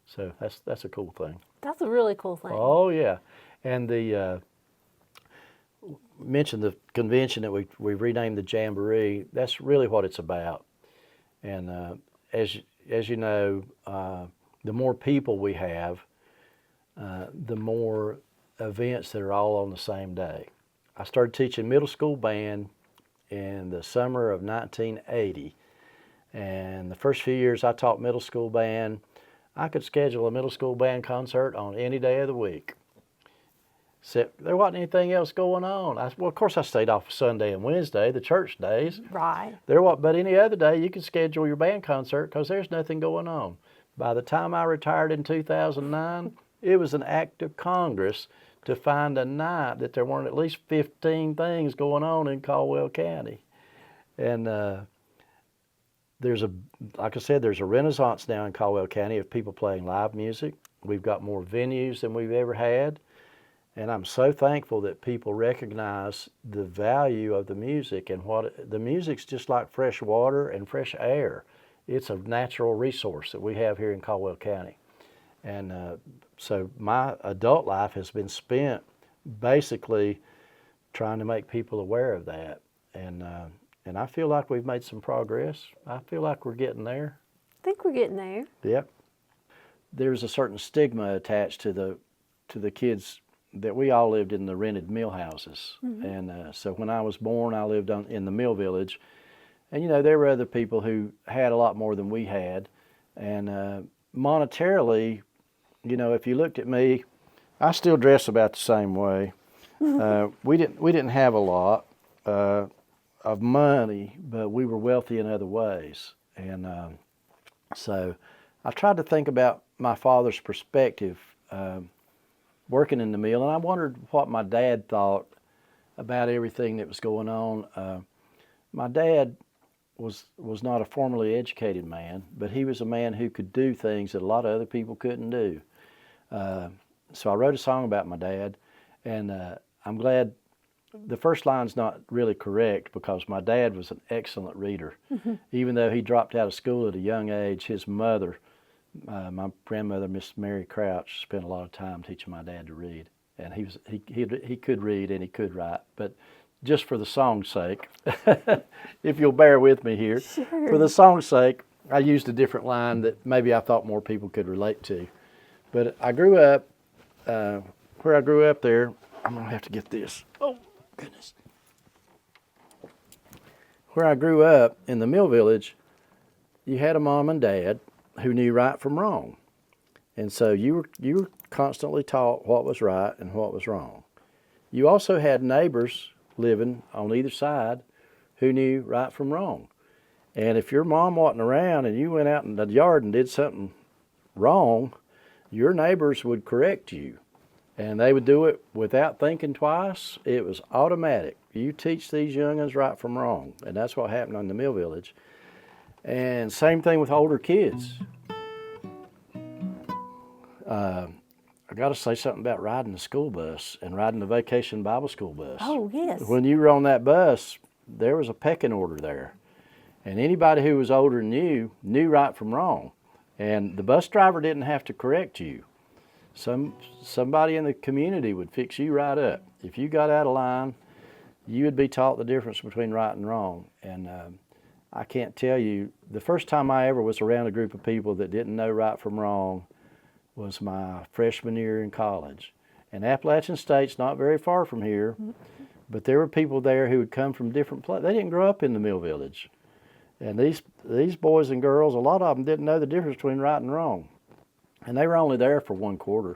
So that's a cool thing. That's a really cool thing. Oh yeah, and the mentioned the convention that we renamed the Jamboree. That's really what it's about. And as you know, the more people we have, the more events that are all on the same day. I started teaching middle school band in the summer of 1980. And the first few years I taught middle school band, I could schedule a middle school band concert on any day of the week. Except there wasn't anything else going on. Well, of course, I stayed off Sunday and Wednesday, the church days. Right. But any other day, you could schedule your band concert because there's nothing going on. By the time I retired in 2009, it was an act of Congress to find a night that there weren't at least 15 things going on in Caldwell County. And like I said, there's a renaissance now in Caldwell County of people playing live music. We've got more venues than we've ever had. And I'm so thankful that people recognize the value of the music and the music's just like fresh water and fresh air. It's a natural resource that we have here in Caldwell County. And so my adult life has been spent basically trying to make people aware of that. And I feel like we've made some progress. I feel like we're getting there. I think we're getting there. Yep. There's a certain stigma attached to the kids that we all lived in the rented mill houses. And so when I was born, I lived in the mill village. And, there were other people who had a lot more than we had. And monetarily, if you looked at me, I still dress about the same way. We didn't have a lot of money, but we were wealthy in other ways. And so I tried to think about my father's perspective working in the mill, and I wondered what my dad thought about everything that was going on. My dad was not a formally educated man, but he was a man who could do things that a lot of other people couldn't do. So I wrote a song about my dad, and I'm glad the first line's not really correct because my dad was an excellent reader. Even though he dropped out of school at a young age, his mother, my grandmother, Miss Mary Crouch, spent a lot of time teaching my dad to read. And he could read and he could write. But just for the song's sake, if you'll bear with me here, Sure. For the song's sake, I used a different line that maybe I thought more people could relate to. But I grew up, where I grew up there, I'm going to have to get this. Oh, goodness. Where I grew up in the mill village, you had a mom and dad who knew right from wrong. And so you were constantly taught what was right and what was wrong. You also had neighbors living on either side who knew right from wrong. And if your mom wasn't around and you went out in the yard and did something wrong, your neighbors would correct you. And they would do it without thinking twice. It was automatic. You teach these young'uns right from wrong. And that's what happened in the mill village. And same thing with older kids. I got to say something about riding the school bus and riding the vacation Bible school bus. Oh, yes. When you were on that bus, there was a pecking order there. And anybody who was older than you knew right from wrong. And the bus driver didn't have to correct you. Somebody in the community would fix you right up. If you got out of line, you would be taught the difference between right and wrong. And I can't tell you, the first time I ever was around a group of people that didn't know right from wrong was my freshman year in college. And Appalachian State's not very far from here, but there were people there who would come from different places. They didn't grow up in the mill village. And these boys and girls, a lot of them didn't know the difference between right and wrong. And they were only there for one quarter.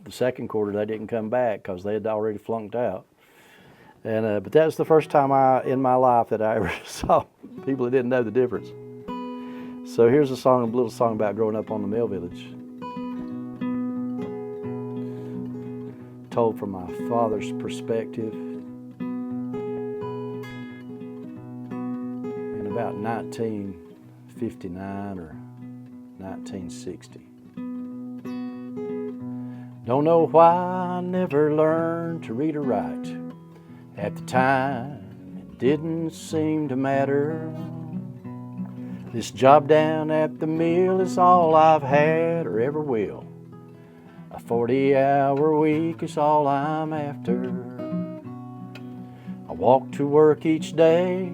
The second quarter, they didn't come back because they had already flunked out. And but that was the first time in my life that I ever saw people that didn't know the difference. So here's a little song about growing up on the mill village. Told from my father's perspective. In about 1959 or 1960. Don't know why I never learned to read or write. At the time, it didn't seem to matter. This job down at the mill is all I've had or ever will. A 40-hour week is all I'm after. I walk to work each day.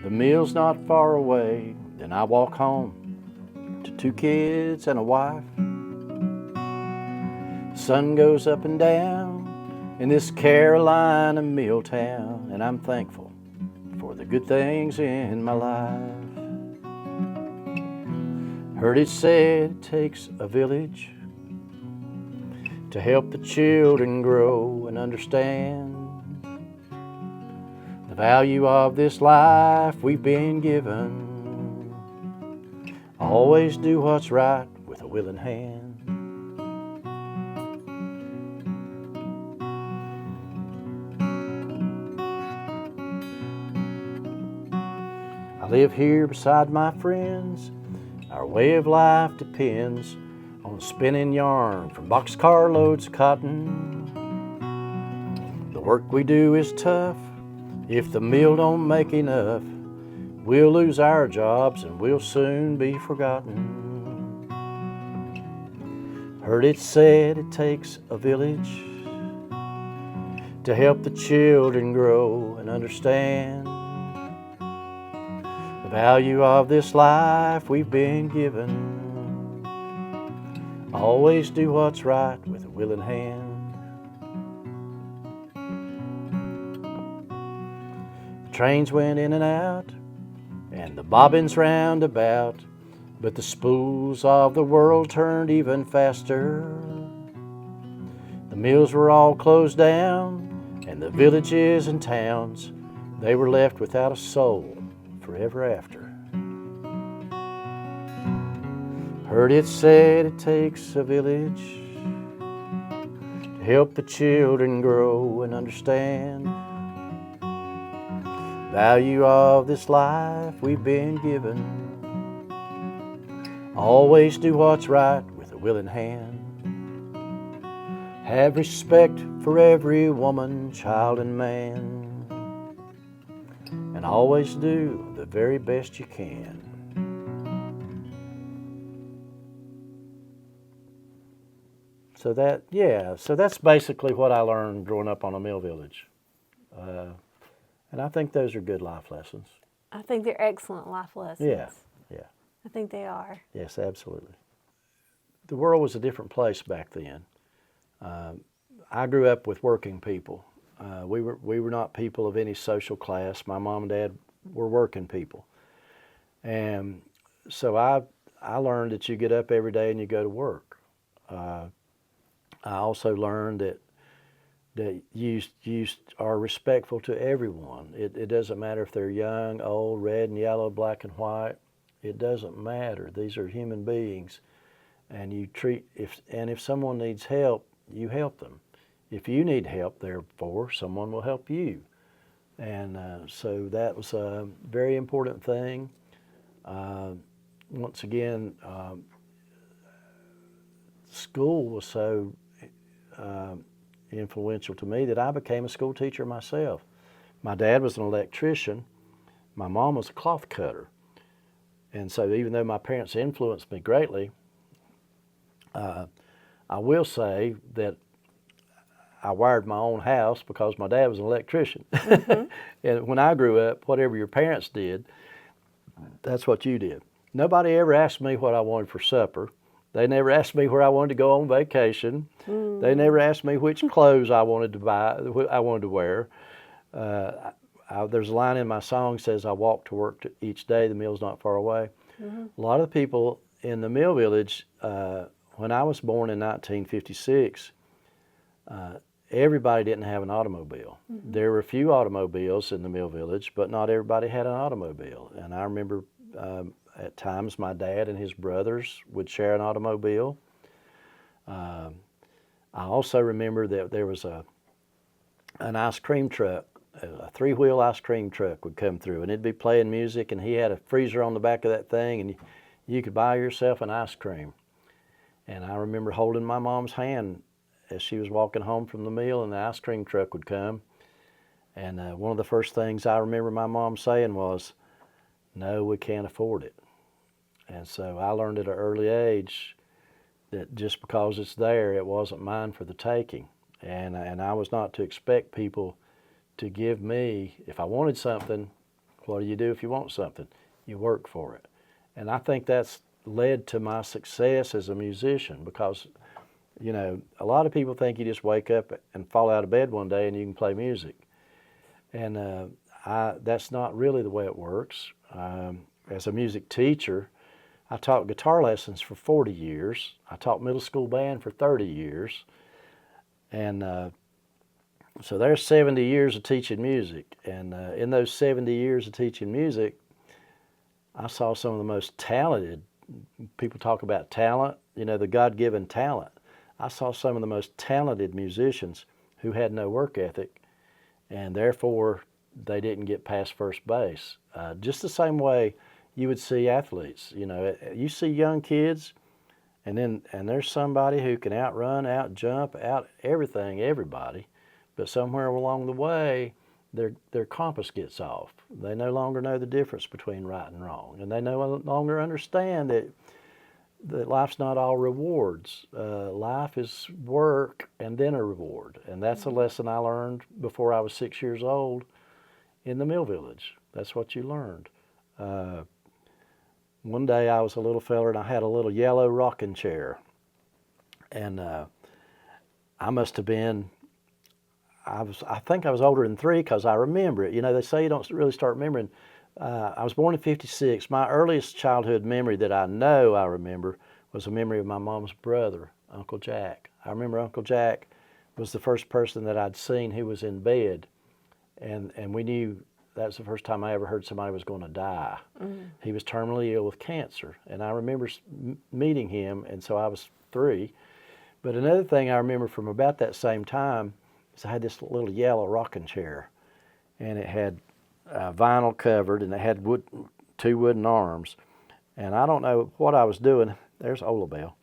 The mill's not far away. Then I walk home to 2 kids and a wife. Sun goes up and down in this Carolina mill town, and I'm thankful for the good things in my life. Heard it said it takes a village to help the children grow and understand the value of this life we've been given. Always do what's right with a willing hand. I live here beside my friends. Our way of life depends on spinning yarn from boxcar loads of cotton. The work we do is tough. If the mill don't make enough, we'll lose our jobs and we'll soon be forgotten. Heard it said it takes a village to help the children grow and understand the value of this life we've been given. Always do what's right with a willing hand. The trains went in and out, and the bobbins round about, but the spools of the world turned even faster. The mills were all closed down, and the villages and towns, they were left without a soul forever after. Heard it said it takes a village to help the children grow and understand the value of this life we've been given. Always do what's right with a willing hand. Have respect for every woman, child, and man, and always do the very best you can. So that's basically what I learned growing up on a mill village. And I think those are good life lessons. I think they're excellent life lessons. Yeah. I think they are. Yes, absolutely. The world was a different place back then. I grew up with working people. We were not people of any social class. My mom and dad were working people. And so I learned that you get up every day and you go to work. I also learned that you are respectful to everyone. It doesn't matter if they're young, old, red and yellow, black and white. It doesn't matter. These are human beings, and if someone needs help, you help them. If you need help, therefore, someone will help you. And so that was a very important thing. Once again, school was so influential to me that I became a school teacher myself. My dad was an electrician. My mom was a cloth cutter. And so even though my parents influenced me greatly, I will say that I wired my own house because my dad was an electrician. Mm-hmm. And when I grew up, whatever your parents did, that's what you did. Nobody ever asked me what I wanted for supper. They never asked me where I wanted to go on vacation. Mm. They never asked me which clothes I wanted to wear. There's a line in my song that says, I walk to work each day, the mill's not far away. Mm-hmm. A lot of people in the mill village, when I was born in 1956, everybody didn't have an automobile. Mm-hmm. There were a few automobiles in the mill village, but not everybody had an automobile. And I remember at times my dad and his brothers would share an automobile. I also remember that there was an ice cream truck, a three-wheel ice cream truck would come through, and it'd be playing music, and he had a freezer on the back of that thing, and you could buy yourself an ice cream. And I remember holding my mom's hand as she was walking home from the mill, and the ice cream truck would come. And one of the first things I remember my mom saying was, no, we can't afford it. And so I learned at an early age that just because it's there, it wasn't mine for the taking. And I was not to expect people to give me, if I wanted something, what do you do if you want something? You work for it. And I think that's led to my success as a musician because, you know, a lot of people think you just wake up and fall out of bed one day and you can play music. And that's not really the way it works. As a music teacher, I taught guitar lessons for 40 years. I taught middle school band for 30 years. And so there's 70 years of teaching music. And in those 70 years of teaching music, I saw some of the most talented, people talk about talent, you know, the God-given talent. I saw some of the most talented musicians who had no work ethic, and therefore they didn't get past first base. Just the same way you would see athletes. You know, you see young kids, and there's somebody who can outrun, out-jump, out everything, everybody, but somewhere along the way, their compass gets off. They no longer know the difference between right and wrong, and they no longer understand that life's not all rewards. Life is work and then a reward, and that's a lesson I learned before I was 6 years old in the mill village. That's what you learned. One day I was a little feller and I had a little yellow rocking chair, and I must have been, I think I was older than 3 because I remember it. You know, they say you don't really start remembering. I was born in '56. My earliest childhood memory that I know I remember was a memory of my mom's brother, Uncle Jack. I remember Uncle Jack was the first person that I'd seen who was in bed, and we knew that was the first time I ever heard somebody was going to die. He was terminally ill with cancer, and I remember meeting him, and so I was 3. But another thing I remember from about that same time is I had this little yellow rocking chair, and it had vinyl covered, and it had 2 wooden arms. And I don't know what I was doing. There's Ola Bell.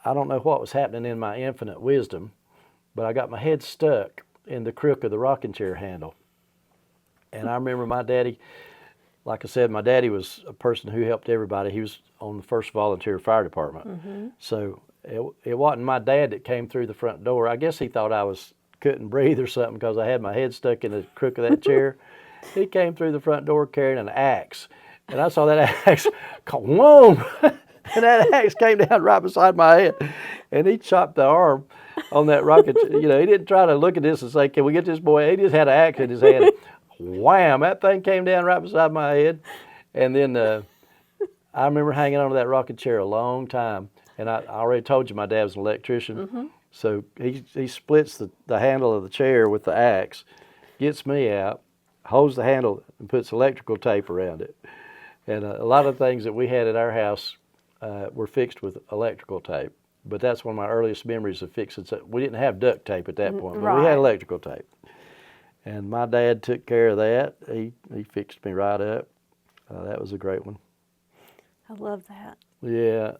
I don't know what was happening in my infinite wisdom, but I got my head stuck in the crook of the rocking chair handle. And I remember my daddy, like I said, my daddy was a person who helped everybody. He was on the 1st Volunteer Fire Department. So it wasn't my dad that came through the front door. I guess he thought I couldn't breathe or something because I had my head stuck in the crook of that chair. He came through the front door carrying an axe. And I saw that axe, whoa! And that axe came down right beside my head. And he chopped the arm on that rocket. You know, he didn't try to look at this and say, can we get this boy? He just had an axe in his hand. Wham! That thing came down right beside my head. And then I remember hanging onto that rocket chair a long time. And I already told you my dad was an electrician. So he splits the handle of the chair with the axe, gets me out, holds the handle, and puts electrical tape around it. And a lot of things that we had at our house were fixed with electrical tape. But that's one of my earliest memories of fixing. We didn't have duct tape at that point, but we had electrical tape. And my dad took care of that. He fixed me right up. That was a great one. I love that. Yeah.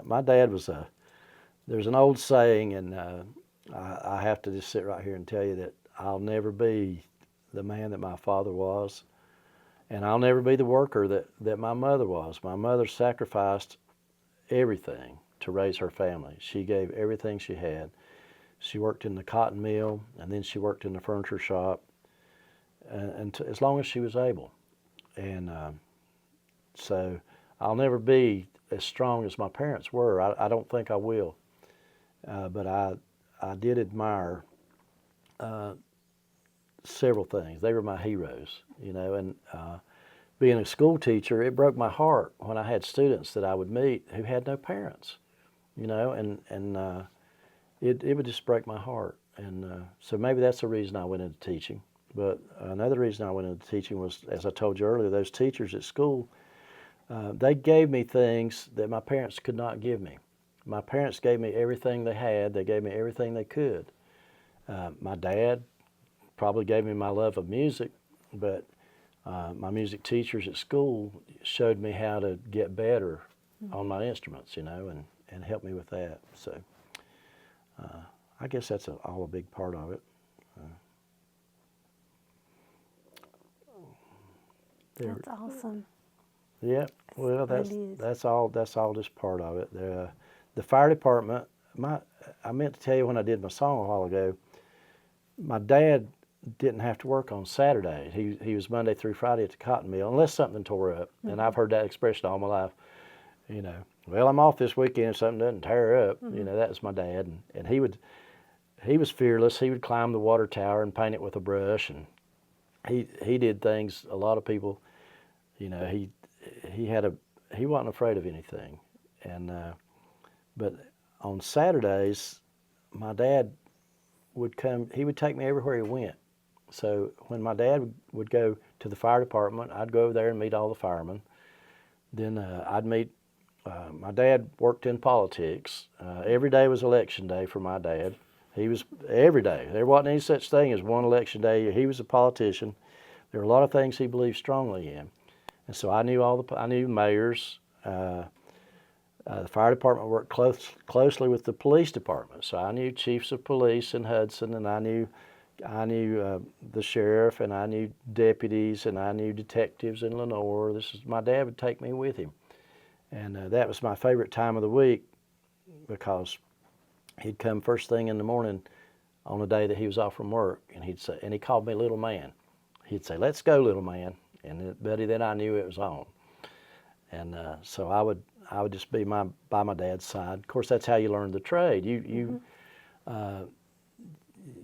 My dad was there's an old saying, and I have to just sit right here and tell you that I'll never be the man that my father was, and I'll never be the worker that my mother was. My mother sacrificed everything to raise her family. She gave everything she had. She worked in the cotton mill, and then she worked in the furniture shop, and as long as she was able. And so I'll never be as strong as my parents were. I don't think I will. But I did admire several things. They were my heroes, you know, and being a school teacher, it broke my heart when I had students that I would meet who had no parents, you know, and it would just break my heart. And so maybe that's the reason I went into teaching. But another reason I went into teaching was, as I told you earlier, those teachers at school, they gave me things that my parents could not give me. My parents gave me everything they had. They gave me everything they could. My dad probably gave me my love of music, but my music teachers at school showed me how to get better on my instruments, you know, and helped me with that. So I guess that's all a big part of it. That's awesome. Yeah, well, that's all just part of it. The fire department. I meant to tell you when I did my song a while ago. My dad didn't have to work on Saturdays. He was Monday through Friday at the cotton mill, unless something tore up. And I've heard that expression all my life. You know, well, I'm off this weekend if something doesn't tear up. You know, that was my dad, and he was fearless. He would climb the water tower and paint it with a brush, and he did things a lot of people, you know, he he wasn't afraid of anything. And but on Saturdays, my dad would come. He would take me everywhere he went. So when my dad would go to the fire department, I'd go over there and meet all the firemen. Then I'd meet. My dad worked in politics. Every day was election day for my dad. He was every day. There wasn't any such thing as one election day. He was a politician. There were a lot of things he believed strongly in, and so I knew mayors. The fire department worked closely with the police department, so I knew chiefs of police in Hudson, and I knew the sheriff, and I knew deputies, and I knew detectives in Lenore. My dad would take me with him, and that was my favorite time of the week because he'd come first thing in the morning on the day that he was off from work, and he called me little man. He'd say, "Let's go, little man," and buddy, then I knew it was on, and so I would just be by my dad's side. Of course, that's how you learn the trade. You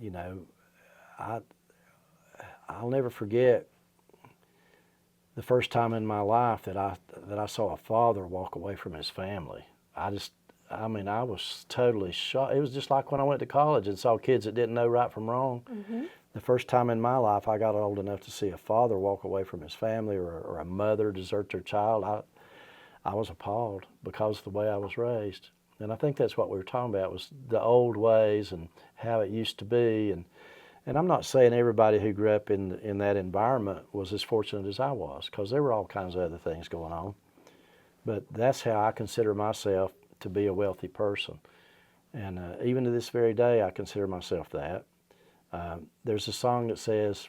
know, I'll never forget the first time in my life that I saw a father walk away from his family. I was totally shocked. It was just like when I went to college and saw kids that didn't know right from wrong. Mm-hmm. The first time in my life I got old enough to see a father walk away from his family or a mother desert their child, I was appalled because of the way I was raised. And I think that's what we were talking about, was the old ways and how it used to be. And I'm not saying everybody who grew up in that environment was as fortunate as I was, because there were all kinds of other things going on. But that's how I consider myself to be a wealthy person. And even to this very day, I consider myself that. There's a song that says,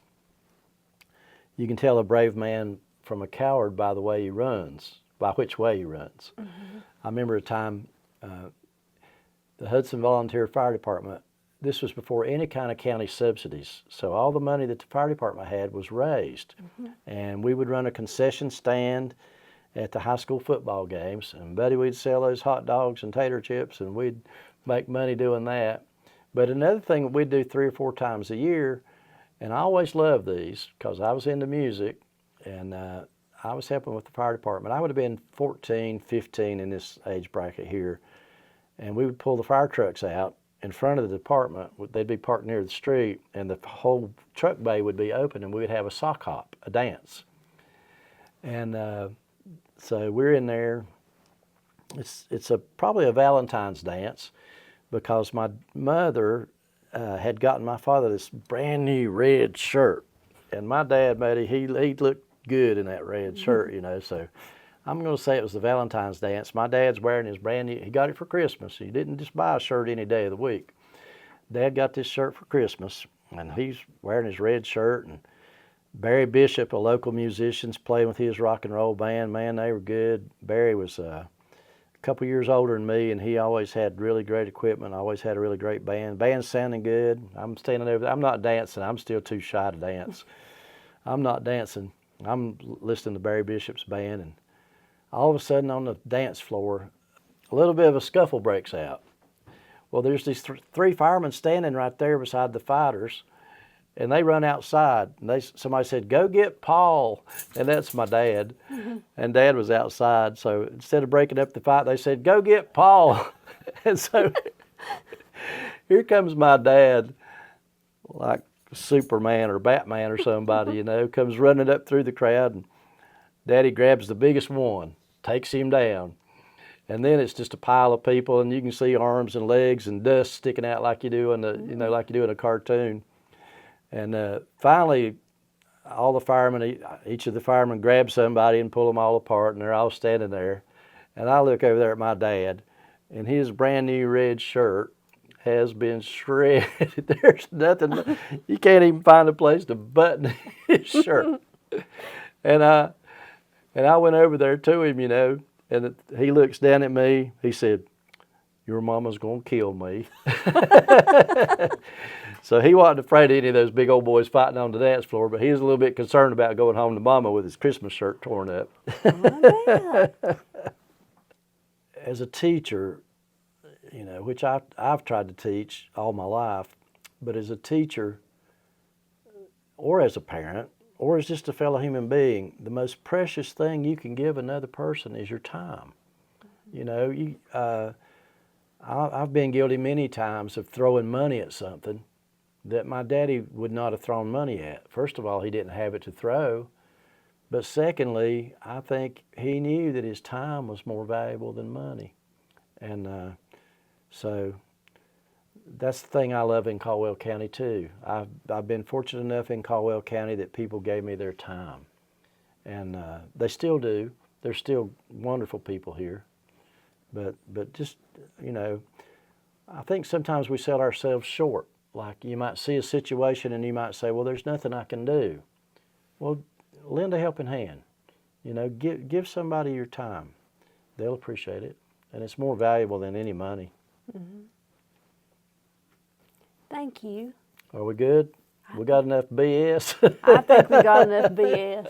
"You can tell a brave man from a coward by the way he runs, by which way he runs." Mm-hmm. I remember a time, the Hudson Volunteer Fire Department, this was before any kind of county subsidies, so all the money that the fire department had was raised. Mm-hmm. And we would run a concession stand at the high school football games, and buddy, we'd sell those hot dogs and tater chips, and we'd make money doing that. But another thing that we'd do 3 or 4 times a year, and I always loved these because I was into music, and I was helping with the fire department. I would have been 14, 15 in this age bracket here, and we would pull the fire trucks out in front of the department. They'd be parked near the street, and the whole truck bay would be open, and we would have a sock hop, a dance. And so we're in there. It's probably a Valentine's dance, because my mother had gotten my father this brand new red shirt, and my dad, buddy, he looked good in that red shirt, you know. So I'm going to say it was the Valentine's dance. My dad's wearing his brand new. He got it for Christmas. He didn't just buy a shirt any day of the week. Dad got this shirt for Christmas, and he's wearing his red shirt. And Barry Bishop, a local musician's playing with his rock and roll band. Man, they were good. Barry was a couple years older than me, and he always had really great equipment. Always had a really great band. Band's sounding good. I'm standing over there. I'm not dancing. I'm still too shy to dance. I'm not dancing. I'm listening to Barry Bishop's band, and all of a sudden on the dance floor, a little bit of a scuffle breaks out. Well, there's these 3 firemen standing right there beside the fighters, and they run outside. And somebody said, "Go get Paul," and that's my dad. Mm-hmm. And Dad was outside, so instead of breaking up the fight, they said, "Go get Paul." And so here comes my dad, like Superman or Batman or somebody, you know, comes running up through the crowd, and Daddy grabs the biggest one, takes him down, and then it's just a pile of people, and you can see arms and legs and dust sticking out like you do in a cartoon. And finally, all the firemen, each of the firemen grabs somebody and pull them all apart, and they're all standing there. And I look over there at my dad, and his brand new red shirt has been shredded. There's nothing, you can't even find a place to button his shirt. And I went over there to him, you know, and he looks down at me. He said, "Your mama's gonna kill me." So he wasn't afraid of any of those big old boys fighting on the dance floor, but he was a little bit concerned about going home to Mama with his Christmas shirt torn up. Oh, as a teacher, you know, which I've tried to teach all my life, but as a teacher or as a parent or as just a fellow human being, the most precious thing you can give another person is your time. You know, I've been guilty many times of throwing money at something that my daddy would not have thrown money at. First of all, he didn't have it to throw. But secondly, I think he knew that his time was more valuable than money. And so that's the thing I love in Caldwell County too. I've been fortunate enough in Caldwell County that people gave me their time. And they still do. There's still wonderful people here. But just, you know, I think sometimes we sell ourselves short. Like you might see a situation and you might say, well, there's nothing I can do. Well, lend a helping hand. You know, give somebody your time. They'll appreciate it. And it's more valuable than any money. Mm-hmm. Thank you. Are we good? We got enough BS? I think we got enough BS.